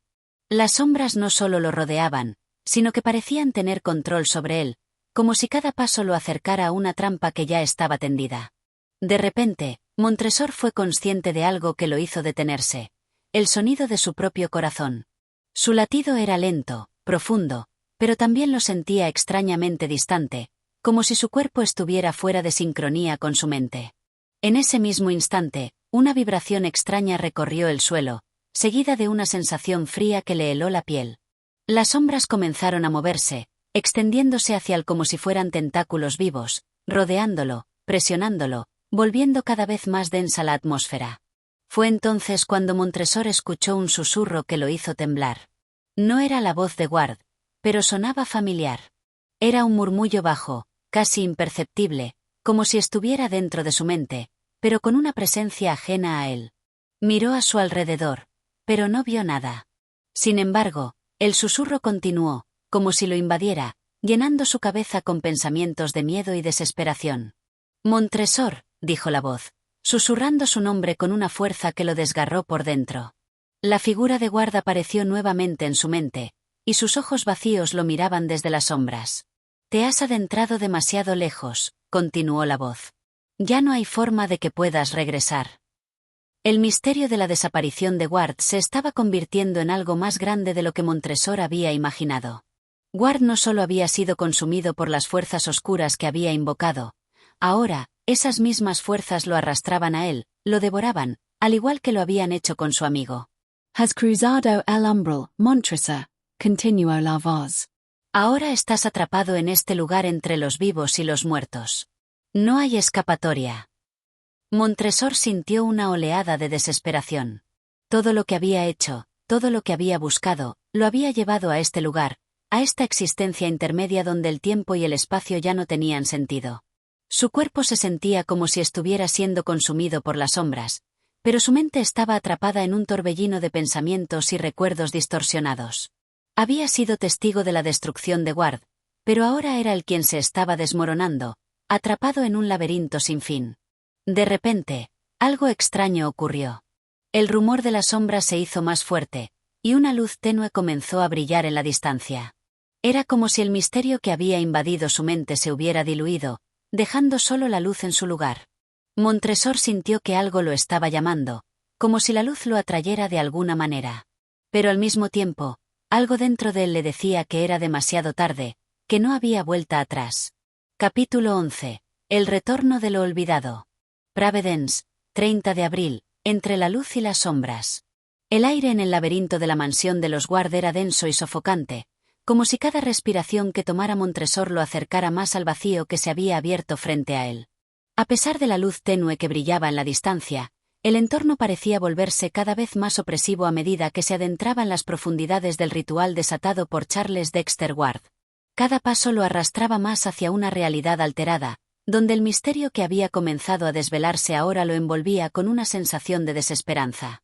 Las sombras no solo lo rodeaban, sino que parecían tener control sobre él, como si cada paso lo acercara a una trampa que ya estaba tendida. De repente, Montresor fue consciente de algo que lo hizo detenerse: el sonido de su propio corazón. Su latido era lento, profundo, pero también lo sentía extrañamente distante, como si su cuerpo estuviera fuera de sincronía con su mente. En ese mismo instante, una vibración extraña recorrió el suelo, seguida de una sensación fría que le heló la piel. Las sombras comenzaron a moverse, extendiéndose hacia él como si fueran tentáculos vivos, rodeándolo, presionándolo, volviendo cada vez más densa la atmósfera. Fue entonces cuando Montresor escuchó un susurro que lo hizo temblar. No era la voz de Ward, pero sonaba familiar. Era un murmullo bajo, casi imperceptible, como si estuviera dentro de su mente, pero con una presencia ajena a él. Miró a su alrededor, pero no vio nada. Sin embargo, el susurro continuó, como si lo invadiera, llenando su cabeza con pensamientos de miedo y desesperación. Montresor, dijo la voz, susurrando su nombre con una fuerza que lo desgarró por dentro. La figura de Ward apareció nuevamente en su mente, y sus ojos vacíos lo miraban desde las sombras. Te has adentrado demasiado lejos, continuó la voz. Ya no hay forma de que puedas regresar. El misterio de la desaparición de Ward se estaba convirtiendo en algo más grande de lo que Montresor había imaginado. Ward no solo había sido consumido por las fuerzas oscuras que había invocado, ahora, esas mismas fuerzas lo arrastraban a él, lo devoraban, al igual que lo habían hecho con su amigo. Has cruzado el umbral, Montresor, continuó la voz. Ahora estás atrapado en este lugar entre los vivos y los muertos. No hay escapatoria. Montresor sintió una oleada de desesperación. Todo lo que había hecho, todo lo que había buscado, lo había llevado a este lugar, a esta existencia intermedia donde el tiempo y el espacio ya no tenían sentido. Su cuerpo se sentía como si estuviera siendo consumido por las sombras, pero su mente estaba atrapada en un torbellino de pensamientos y recuerdos distorsionados. Había sido testigo de la destrucción de Ward, pero ahora era él quien se estaba desmoronando, atrapado en un laberinto sin fin. De repente, algo extraño ocurrió. El rumor de las sombras se hizo más fuerte, y una luz tenue comenzó a brillar en la distancia. Era como si el misterio que había invadido su mente se hubiera diluido, dejando solo la luz en su lugar. Montresor sintió que algo lo estaba llamando, como si la luz lo atrayera de alguna manera. Pero al mismo tiempo, algo dentro de él le decía que era demasiado tarde, que no había vuelta atrás. Capítulo 11. El retorno de lo olvidado. Providence, 30 de abril, entre la luz y las sombras. El aire en el laberinto de la mansión de los Ward era denso y sofocante, como si cada respiración que tomara Montresor lo acercara más al vacío que se había abierto frente a él. A pesar de la luz tenue que brillaba en la distancia, el entorno parecía volverse cada vez más opresivo a medida que se adentraba en las profundidades del ritual desatado por Charles Dexter Ward. Cada paso lo arrastraba más hacia una realidad alterada, donde el misterio que había comenzado a desvelarse ahora lo envolvía con una sensación de desesperanza.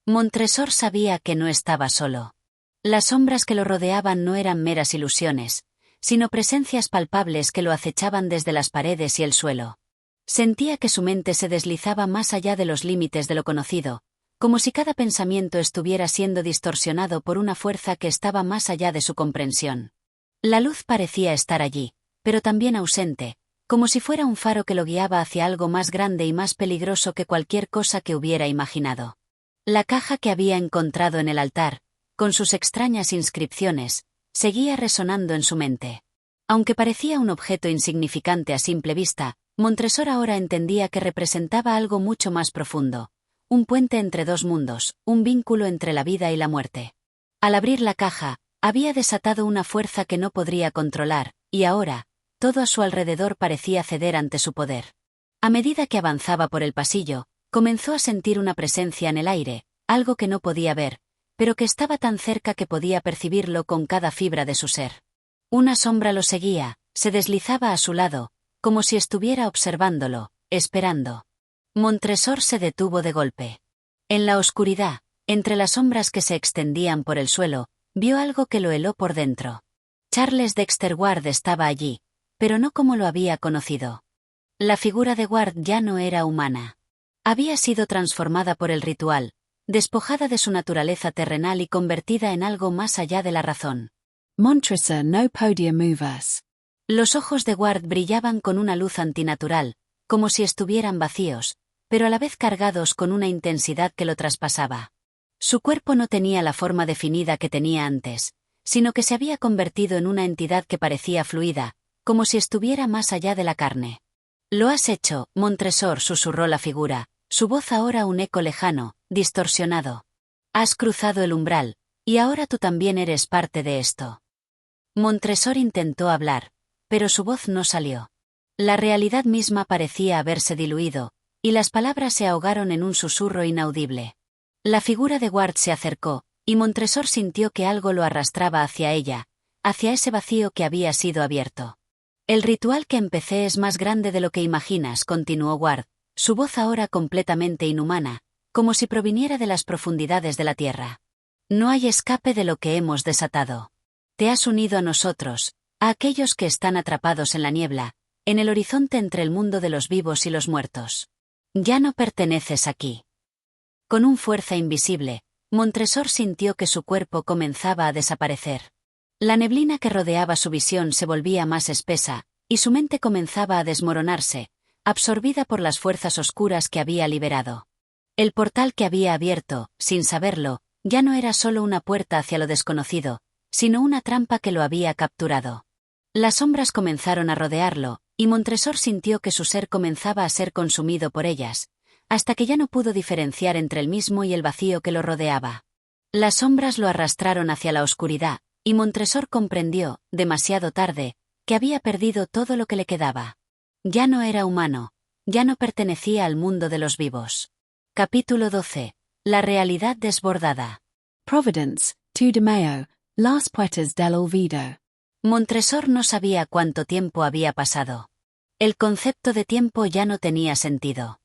Montresor sabía que no estaba solo. Las sombras que lo rodeaban no eran meras ilusiones, sino presencias palpables que lo acechaban desde las paredes y el suelo. Sentía que su mente se deslizaba más allá de los límites de lo conocido, como si cada pensamiento estuviera siendo distorsionado por una fuerza que estaba más allá de su comprensión. La luz parecía estar allí, pero también ausente, como si fuera un faro que lo guiaba hacia algo más grande y más peligroso que cualquier cosa que hubiera imaginado. La caja que había encontrado en el altar, con sus extrañas inscripciones, seguía resonando en su mente. Aunque parecía un objeto insignificante a simple vista, Montresor ahora entendía que representaba algo mucho más profundo, un puente entre dos mundos, un vínculo entre la vida y la muerte. Al abrir la caja, había desatado una fuerza que no podría controlar, y ahora, todo a su alrededor parecía ceder ante su poder. A medida que avanzaba por el pasillo, comenzó a sentir una presencia en el aire, algo que no podía ver, pero que estaba tan cerca que podía percibirlo con cada fibra de su ser. Una sombra lo seguía, se deslizaba a su lado, como si estuviera observándolo, esperando. Montresor se detuvo de golpe. En la oscuridad, entre las sombras que se extendían por el suelo, vio algo que lo heló por dentro. Charles Dexter Ward estaba allí, pero no como lo había conocido. La figura de Ward ya no era humana. Había sido transformada por el ritual, despojada de su naturaleza terrenal y convertida en algo más allá de la razón. Montresor no podía moverse. Los ojos de Ward brillaban con una luz antinatural, como si estuvieran vacíos, pero a la vez cargados con una intensidad que lo traspasaba. Su cuerpo no tenía la forma definida que tenía antes, sino que se había convertido en una entidad que parecía fluida, como si estuviera más allá de la carne. «Lo has hecho, Montresor», susurró la figura, su voz ahora un eco lejano, distorsionado. «Has cruzado el umbral, y ahora tú también eres parte de esto». Montresor intentó hablar, pero su voz no salió. La realidad misma parecía haberse diluido, y las palabras se ahogaron en un susurro inaudible. La figura de Ward se acercó, y Montresor sintió que algo lo arrastraba hacia ella, hacia ese vacío que había sido abierto. «El ritual que empecé es más grande de lo que imaginas», continuó Ward, su voz ahora completamente inhumana, como si proviniera de las profundidades de la tierra. «No hay escape de lo que hemos desatado. Te has unido a nosotros, a aquellos que están atrapados en la niebla, en el horizonte entre el mundo de los vivos y los muertos. Ya no perteneces aquí». Con una fuerza invisible, Montresor sintió que su cuerpo comenzaba a desaparecer. La neblina que rodeaba su visión se volvía más espesa, y su mente comenzaba a desmoronarse, absorbida por las fuerzas oscuras que había liberado. El portal que había abierto, sin saberlo, ya no era solo una puerta hacia lo desconocido, sino una trampa que lo había capturado. Las sombras comenzaron a rodearlo, y Montresor sintió que su ser comenzaba a ser consumido por ellas, hasta que ya no pudo diferenciar entre el mismo y el vacío que lo rodeaba. Las sombras lo arrastraron hacia la oscuridad, y Montresor comprendió, demasiado tarde, que había perdido todo lo que le quedaba. Ya no era humano, ya no pertenecía al mundo de los vivos. Capítulo 12. La realidad desbordada. Providence, 2 de Mayo, Las Puertas del Olvido. Montresor no sabía cuánto tiempo había pasado. El concepto de tiempo ya no tenía sentido.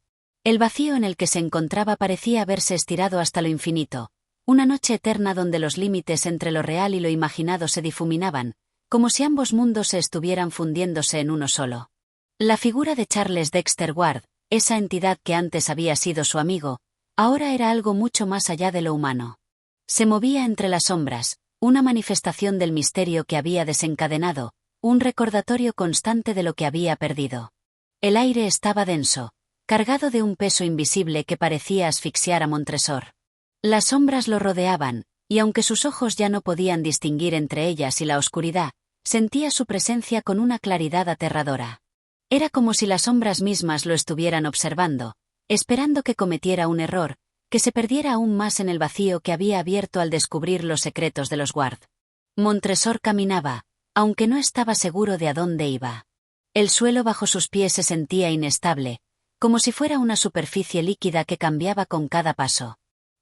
El vacío en el que se encontraba parecía haberse estirado hasta lo infinito, una noche eterna donde los límites entre lo real y lo imaginado se difuminaban, como si ambos mundos se estuvieran fundiéndose en uno solo. La figura de Charles Dexter Ward, esa entidad que antes había sido su amigo, ahora era algo mucho más allá de lo humano. Se movía entre las sombras, una manifestación del misterio que había desencadenado, un recordatorio constante de lo que había perdido. El aire estaba denso, cargado de un peso invisible que parecía asfixiar a Montresor. Las sombras lo rodeaban, y aunque sus ojos ya no podían distinguir entre ellas y la oscuridad, sentía su presencia con una claridad aterradora. Era como si las sombras mismas lo estuvieran observando, esperando que cometiera un error, que se perdiera aún más en el vacío que había abierto al descubrir los secretos de los Ward. Montresor caminaba, aunque no estaba seguro de a dónde iba. El suelo bajo sus pies se sentía inestable, como si fuera una superficie líquida que cambiaba con cada paso.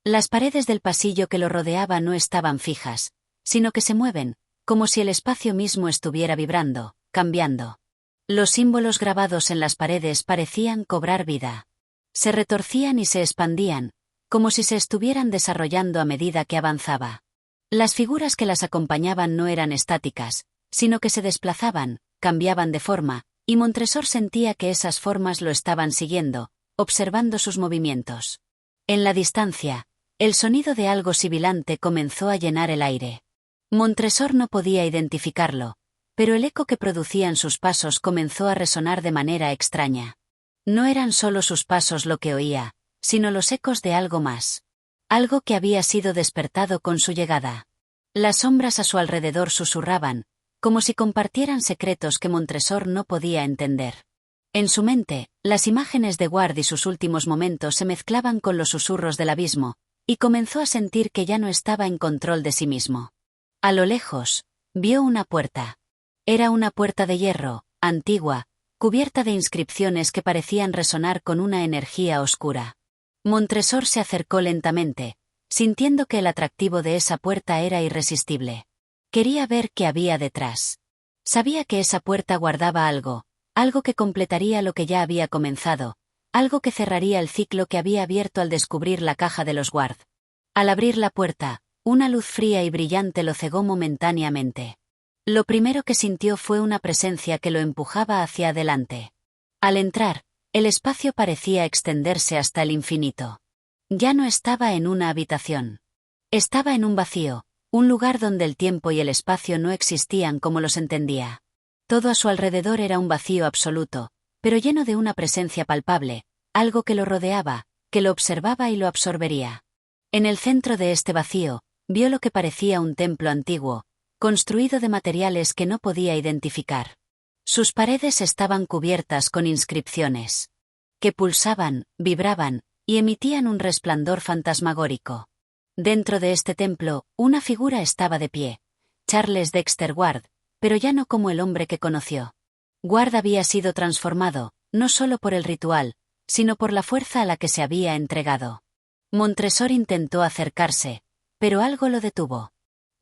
Las paredes del pasillo que lo rodeaba no estaban fijas, sino que se mueven, como si el espacio mismo estuviera vibrando, cambiando. Los símbolos grabados en las paredes parecían cobrar vida. Se retorcían y se expandían, como si se estuvieran desarrollando a medida que avanzaba. Las figuras que las acompañaban no eran estáticas, sino que se desplazaban, cambiaban de forma, y Montresor sentía que esas formas lo estaban siguiendo, observando sus movimientos. En la distancia, el sonido de algo sibilante comenzó a llenar el aire. Montresor no podía identificarlo, pero el eco que producían sus pasos comenzó a resonar de manera extraña. No eran solo sus pasos lo que oía, sino los ecos de algo más. Algo que había sido despertado con su llegada. Las sombras a su alrededor susurraban, como si compartieran secretos que Montresor no podía entender. En su mente, las imágenes de Ward y sus últimos momentos se mezclaban con los susurros del abismo, y comenzó a sentir que ya no estaba en control de sí mismo. A lo lejos, vio una puerta. Era una puerta de hierro, antigua, cubierta de inscripciones que parecían resonar con una energía oscura. Montresor se acercó lentamente, sintiendo que el atractivo de esa puerta era irresistible. Quería ver qué había detrás. Sabía que esa puerta guardaba algo que completaría lo que ya había comenzado, algo que cerraría el ciclo que había abierto al descubrir la caja de los Ward. Al abrir la puerta, una luz fría y brillante lo cegó momentáneamente. Lo primero que sintió fue una presencia que lo empujaba hacia adelante. Al entrar, el espacio parecía extenderse hasta el infinito. Ya no estaba en una habitación. Estaba en un vacío, un lugar donde el tiempo y el espacio no existían como los entendía. Todo a su alrededor era un vacío absoluto, pero lleno de una presencia palpable, algo que lo rodeaba, que lo observaba y lo absorbería. En el centro de este vacío, vio lo que parecía un templo antiguo, construido de materiales que no podía identificar. Sus paredes estaban cubiertas con inscripciones que pulsaban, vibraban, y emitían un resplandor fantasmagórico. Dentro de este templo, una figura estaba de pie, Charles Dexter Ward, pero ya no como el hombre que conoció. Ward había sido transformado, no solo por el ritual, sino por la fuerza a la que se había entregado. Montresor intentó acercarse, pero algo lo detuvo.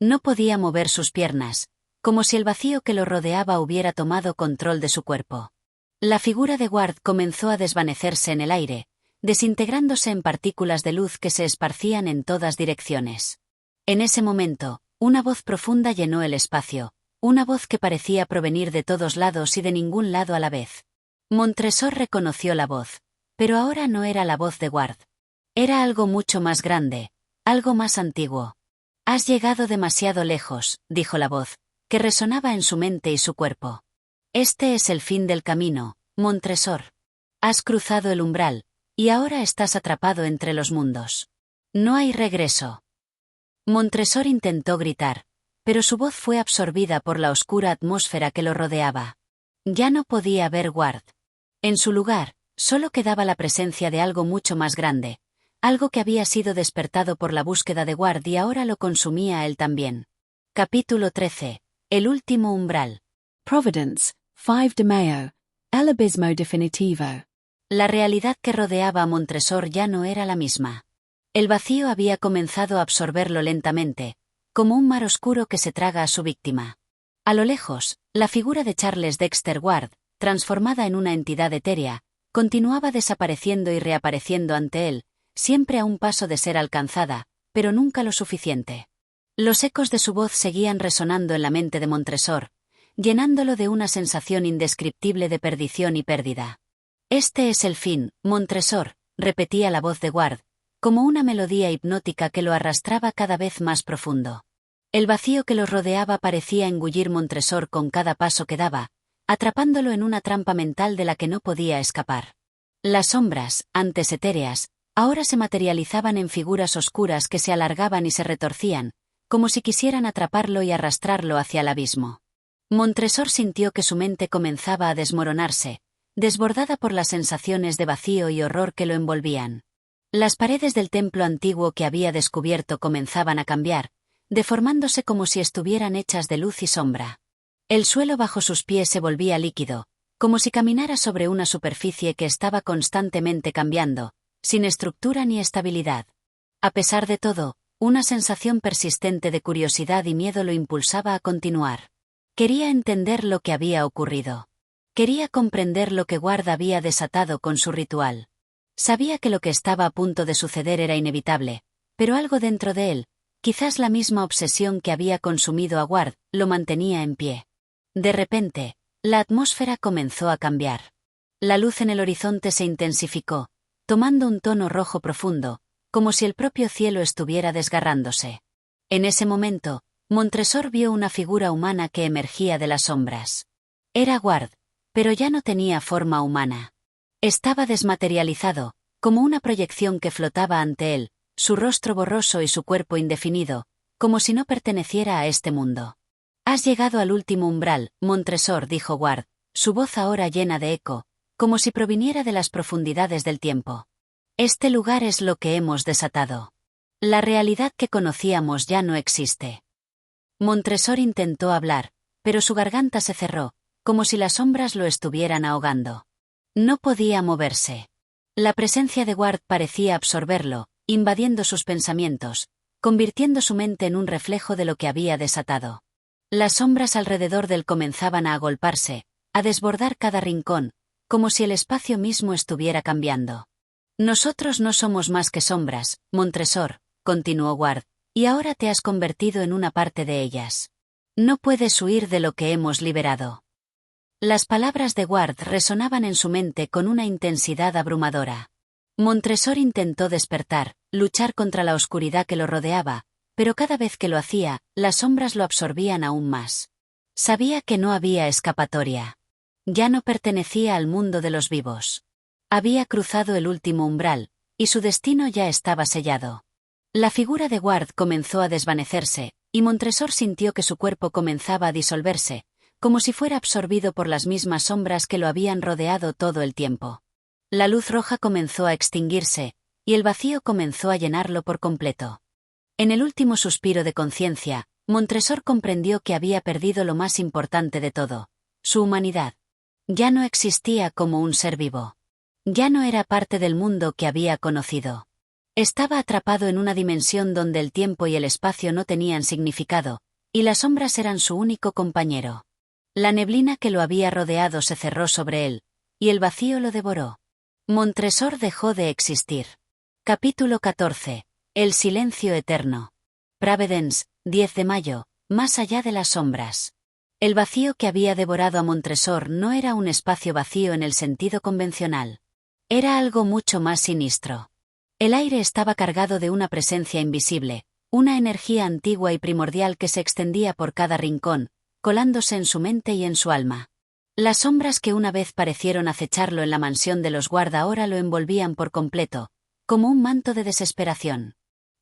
No podía mover sus piernas, como si el vacío que lo rodeaba hubiera tomado control de su cuerpo. La figura de Ward comenzó a desvanecerse en el aire, desintegrándose en partículas de luz que se esparcían en todas direcciones. En ese momento, una voz profunda llenó el espacio, una voz que parecía provenir de todos lados y de ningún lado a la vez. Montresor reconoció la voz, pero ahora no era la voz de Ward. Era algo mucho más grande, algo más antiguo. «Has llegado demasiado lejos», dijo la voz, que resonaba en su mente y su cuerpo. «Este es el fin del camino, Montresor. Has cruzado el umbral, y ahora estás atrapado entre los mundos. No hay regreso». Montresor intentó gritar, pero su voz fue absorbida por la oscura atmósfera que lo rodeaba. Ya no podía ver Ward. En su lugar, solo quedaba la presencia de algo mucho más grande, algo que había sido despertado por la búsqueda de Ward y ahora lo consumía a él también. Capítulo 13. El último umbral. Providence, 5 de Mayo. El abismo definitivo. La realidad que rodeaba a Montresor ya no era la misma. El vacío había comenzado a absorberlo lentamente, como un mar oscuro que se traga a su víctima. A lo lejos, la figura de Charles Dexter Ward, transformada en una entidad etérea, continuaba desapareciendo y reapareciendo ante él, siempre a un paso de ser alcanzada, pero nunca lo suficiente. Los ecos de su voz seguían resonando en la mente de Montresor, llenándolo de una sensación indescriptible de perdición y pérdida. «Este es el fin, Montresor», repetía la voz de Ward, como una melodía hipnótica que lo arrastraba cada vez más profundo. El vacío que los rodeaba parecía engullir Montresor con cada paso que daba, atrapándolo en una trampa mental de la que no podía escapar. Las sombras, antes etéreas, ahora se materializaban en figuras oscuras que se alargaban y se retorcían, como si quisieran atraparlo y arrastrarlo hacia el abismo. Montresor sintió que su mente comenzaba a desmoronarse, desbordada por las sensaciones de vacío y horror que lo envolvían. Las paredes del templo antiguo que había descubierto comenzaban a cambiar, deformándose como si estuvieran hechas de luz y sombra. El suelo bajo sus pies se volvía líquido, como si caminara sobre una superficie que estaba constantemente cambiando, sin estructura ni estabilidad. A pesar de todo, una sensación persistente de curiosidad y miedo lo impulsaba a continuar. Quería entender lo que había ocurrido. Quería comprender lo que Ward había desatado con su ritual. Sabía que lo que estaba a punto de suceder era inevitable, pero algo dentro de él, quizás la misma obsesión que había consumido a Ward, lo mantenía en pie. De repente, la atmósfera comenzó a cambiar. La luz en el horizonte se intensificó, tomando un tono rojo profundo, como si el propio cielo estuviera desgarrándose. En ese momento, Montresor vio una figura humana que emergía de las sombras. Era Ward, pero ya no tenía forma humana. Estaba desmaterializado, como una proyección que flotaba ante él, su rostro borroso y su cuerpo indefinido, como si no perteneciera a este mundo. «Has llegado al último umbral, Montresor», dijo Ward, su voz ahora llena de eco, como si proviniera de las profundidades del tiempo. «Este lugar es lo que hemos desatado. La realidad que conocíamos ya no existe». Montresor intentó hablar, pero su garganta se cerró, como si las sombras lo estuvieran ahogando. No podía moverse. La presencia de Ward parecía absorberlo, invadiendo sus pensamientos, convirtiendo su mente en un reflejo de lo que había desatado. Las sombras alrededor de él comenzaban a agolparse, a desbordar cada rincón, como si el espacio mismo estuviera cambiando. «Nosotros no somos más que sombras, Montresor», continuó Ward, «y ahora te has convertido en una parte de ellas. No puedes huir de lo que hemos liberado». Las palabras de Ward resonaban en su mente con una intensidad abrumadora. Montresor intentó despertar, luchar contra la oscuridad que lo rodeaba, pero cada vez que lo hacía, las sombras lo absorbían aún más. Sabía que no había escapatoria. Ya no pertenecía al mundo de los vivos. Había cruzado el último umbral, y su destino ya estaba sellado. La figura de Ward comenzó a desvanecerse, y Montresor sintió que su cuerpo comenzaba a disolverse, como si fuera absorbido por las mismas sombras que lo habían rodeado todo el tiempo. La luz roja comenzó a extinguirse, y el vacío comenzó a llenarlo por completo. En el último suspiro de conciencia, Montresor comprendió que había perdido lo más importante de todo: su humanidad. Ya no existía como un ser vivo. Ya no era parte del mundo que había conocido. Estaba atrapado en una dimensión donde el tiempo y el espacio no tenían significado, y las sombras eran su único compañero. La neblina que lo había rodeado se cerró sobre él, y el vacío lo devoró. Montresor dejó de existir. Capítulo 14. El silencio eterno. Pravedence, 10 de mayo, más allá de las sombras. El vacío que había devorado a Montresor no era un espacio vacío en el sentido convencional. Era algo mucho más sinistro. El aire estaba cargado de una presencia invisible, una energía antigua y primordial que se extendía por cada rincón, colándose en su mente y en su alma. Las sombras que una vez parecieron acecharlo en la mansión de los Ward ahora lo envolvían por completo, como un manto de desesperación.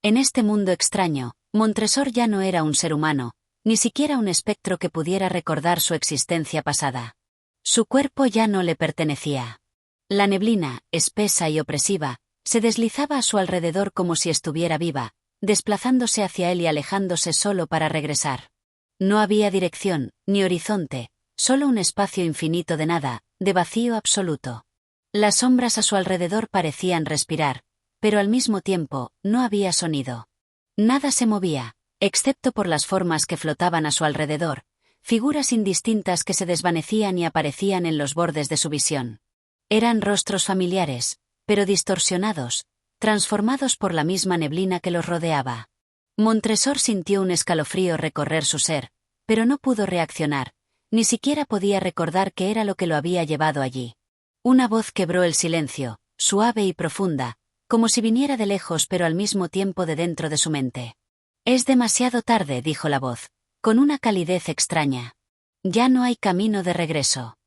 En este mundo extraño, Montresor ya no era un ser humano, ni siquiera un espectro que pudiera recordar su existencia pasada. Su cuerpo ya no le pertenecía. La neblina, espesa y opresiva, se deslizaba a su alrededor como si estuviera viva, desplazándose hacia él y alejándose solo para regresar. No había dirección, ni horizonte, solo un espacio infinito de nada, de vacío absoluto. Las sombras a su alrededor parecían respirar, pero al mismo tiempo, no había sonido. Nada se movía, excepto por las formas que flotaban a su alrededor, figuras indistintas que se desvanecían y aparecían en los bordes de su visión. Eran rostros familiares, pero distorsionados, transformados por la misma neblina que los rodeaba. Montresor sintió un escalofrío recorrer su ser, pero no pudo reaccionar, ni siquiera podía recordar qué era lo que lo había llevado allí. Una voz quebró el silencio, suave y profunda, como si viniera de lejos pero al mismo tiempo de dentro de su mente. «Es demasiado tarde», dijo la voz, con una calidez extraña. «Ya no hay camino de regreso».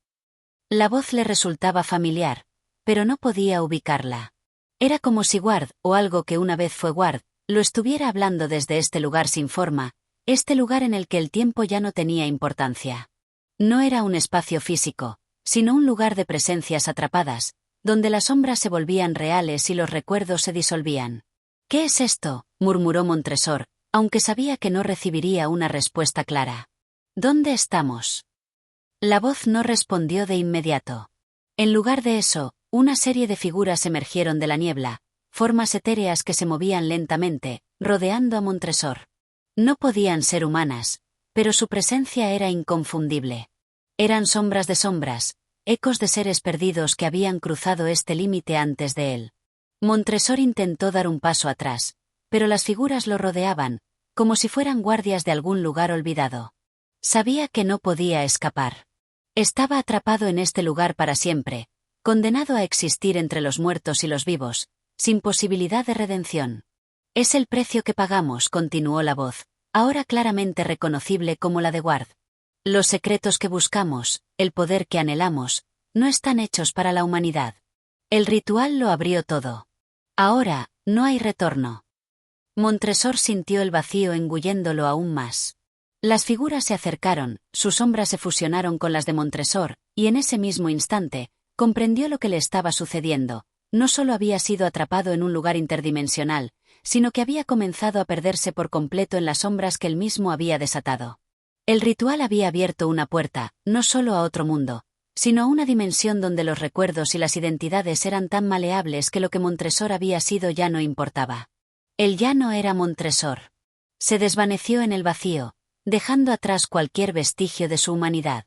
La voz le resultaba familiar, pero no podía ubicarla. Era como si Ward, o algo que una vez fue Ward, lo estuviera hablando desde este lugar sin forma, este lugar en el que el tiempo ya no tenía importancia. No era un espacio físico, sino un lugar de presencias atrapadas, donde las sombras se volvían reales y los recuerdos se disolvían. «¿Qué es esto?», murmuró Montresor, aunque sabía que no recibiría una respuesta clara. «¿Dónde estamos?». La voz no respondió de inmediato. En lugar de eso, una serie de figuras emergieron de la niebla, formas etéreas que se movían lentamente, rodeando a Montresor. No podían ser humanas, pero su presencia era inconfundible. Eran sombras de sombras, ecos de seres perdidos que habían cruzado este límite antes de él. Montresor intentó dar un paso atrás, pero las figuras lo rodeaban, como si fueran guardias de algún lugar olvidado. Sabía que no podía escapar. Estaba atrapado en este lugar para siempre, condenado a existir entre los muertos y los vivos, sin posibilidad de redención. Es el precio que pagamos, continuó la voz, ahora claramente reconocible como la de Ward. Los secretos que buscamos, el poder que anhelamos, no están hechos para la humanidad. El ritual lo abrió todo. Ahora, no hay retorno. Montresor sintió el vacío engulléndolo aún más. Las figuras se acercaron, sus sombras se fusionaron con las de Montresor, y en ese mismo instante, comprendió lo que le estaba sucediendo. No solo había sido atrapado en un lugar interdimensional, sino que había comenzado a perderse por completo en las sombras que él mismo había desatado. El ritual había abierto una puerta, no solo a otro mundo, sino a una dimensión donde los recuerdos y las identidades eran tan maleables que lo que Montresor había sido ya no importaba. Él ya no era Montresor. Se desvaneció en el vacío, dejando atrás cualquier vestigio de su humanidad.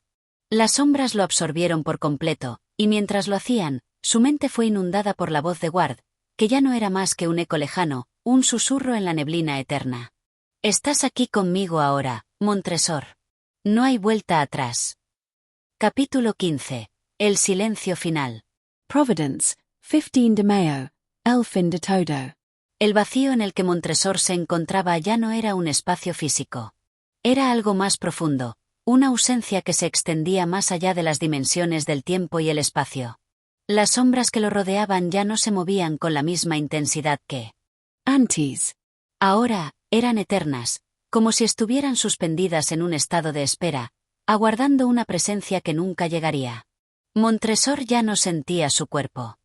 Las sombras lo absorbieron por completo, y mientras lo hacían, su mente fue inundada por la voz de Ward, que ya no era más que un eco lejano, un susurro en la neblina eterna. Estás aquí conmigo ahora, Montresor. No hay vuelta atrás. Capítulo 15. El silencio final. Providence, 15 de Mayo, el fin de todo. El vacío en el que Montresor se encontraba ya no era un espacio físico. Era algo más profundo, una ausencia que se extendía más allá de las dimensiones del tiempo y el espacio. Las sombras que lo rodeaban ya no se movían con la misma intensidad que antes. Ahora, eran eternas, como si estuvieran suspendidas en un estado de espera, aguardando una presencia que nunca llegaría. Montresor ya no sentía su cuerpo.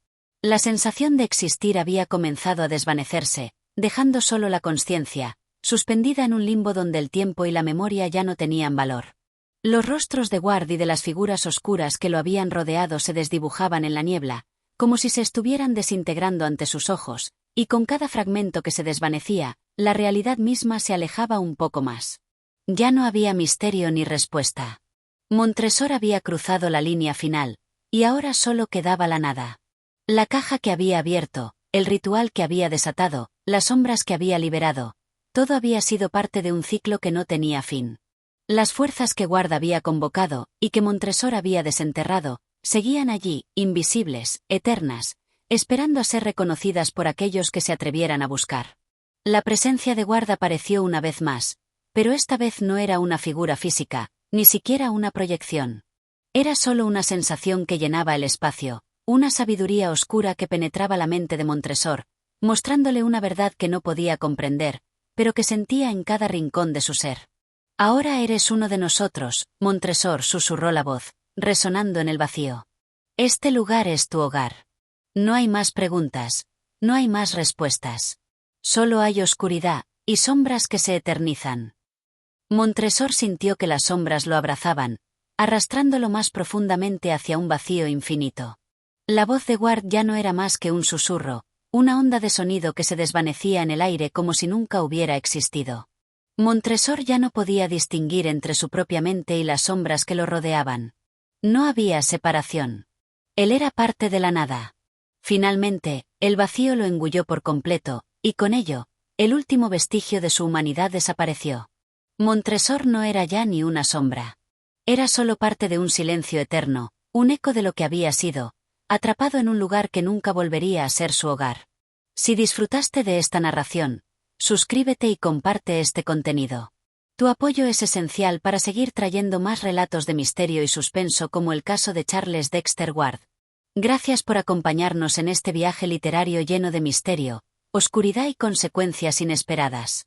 La sensación de existir había comenzado a desvanecerse, dejando solo la consciencia, suspendida en un limbo donde el tiempo y la memoria ya no tenían valor. Los rostros de Ward y de las figuras oscuras que lo habían rodeado se desdibujaban en la niebla, como si se estuvieran desintegrando ante sus ojos, y con cada fragmento que se desvanecía, la realidad misma se alejaba un poco más. Ya no había misterio ni respuesta. Montresor había cruzado la línea final, y ahora solo quedaba la nada. La caja que había abierto, el ritual que había desatado, las sombras que había liberado, todo había sido parte de un ciclo que no tenía fin. Las fuerzas que Ward había convocado, y que Montresor había desenterrado, seguían allí, invisibles, eternas, esperando a ser reconocidas por aquellos que se atrevieran a buscar. La presencia de Ward apareció una vez más, pero esta vez no era una figura física, ni siquiera una proyección. Era solo una sensación que llenaba el espacio, una sabiduría oscura que penetraba la mente de Montresor, mostrándole una verdad que no podía comprender, pero que sentía en cada rincón de su ser. Ahora eres uno de nosotros, Montresor, susurró la voz, resonando en el vacío. Este lugar es tu hogar. No hay más preguntas, no hay más respuestas. Solo hay oscuridad, y sombras que se eternizan. Montresor sintió que las sombras lo abrazaban, arrastrándolo más profundamente hacia un vacío infinito. La voz de Ward ya no era más que un susurro, una onda de sonido que se desvanecía en el aire como si nunca hubiera existido. Montresor ya no podía distinguir entre su propia mente y las sombras que lo rodeaban. No había separación. Él era parte de la nada. Finalmente, el vacío lo engulló por completo, y con ello, el último vestigio de su humanidad desapareció. Montresor no era ya ni una sombra. Era solo parte de un silencio eterno, un eco de lo que había sido, atrapado en un lugar que nunca volvería a ser su hogar. Si disfrutaste de esta narración, suscríbete y comparte este contenido. Tu apoyo es esencial para seguir trayendo más relatos de misterio y suspenso como el caso de Charles Dexter Ward. Gracias por acompañarnos en este viaje literario lleno de misterio, oscuridad y consecuencias inesperadas.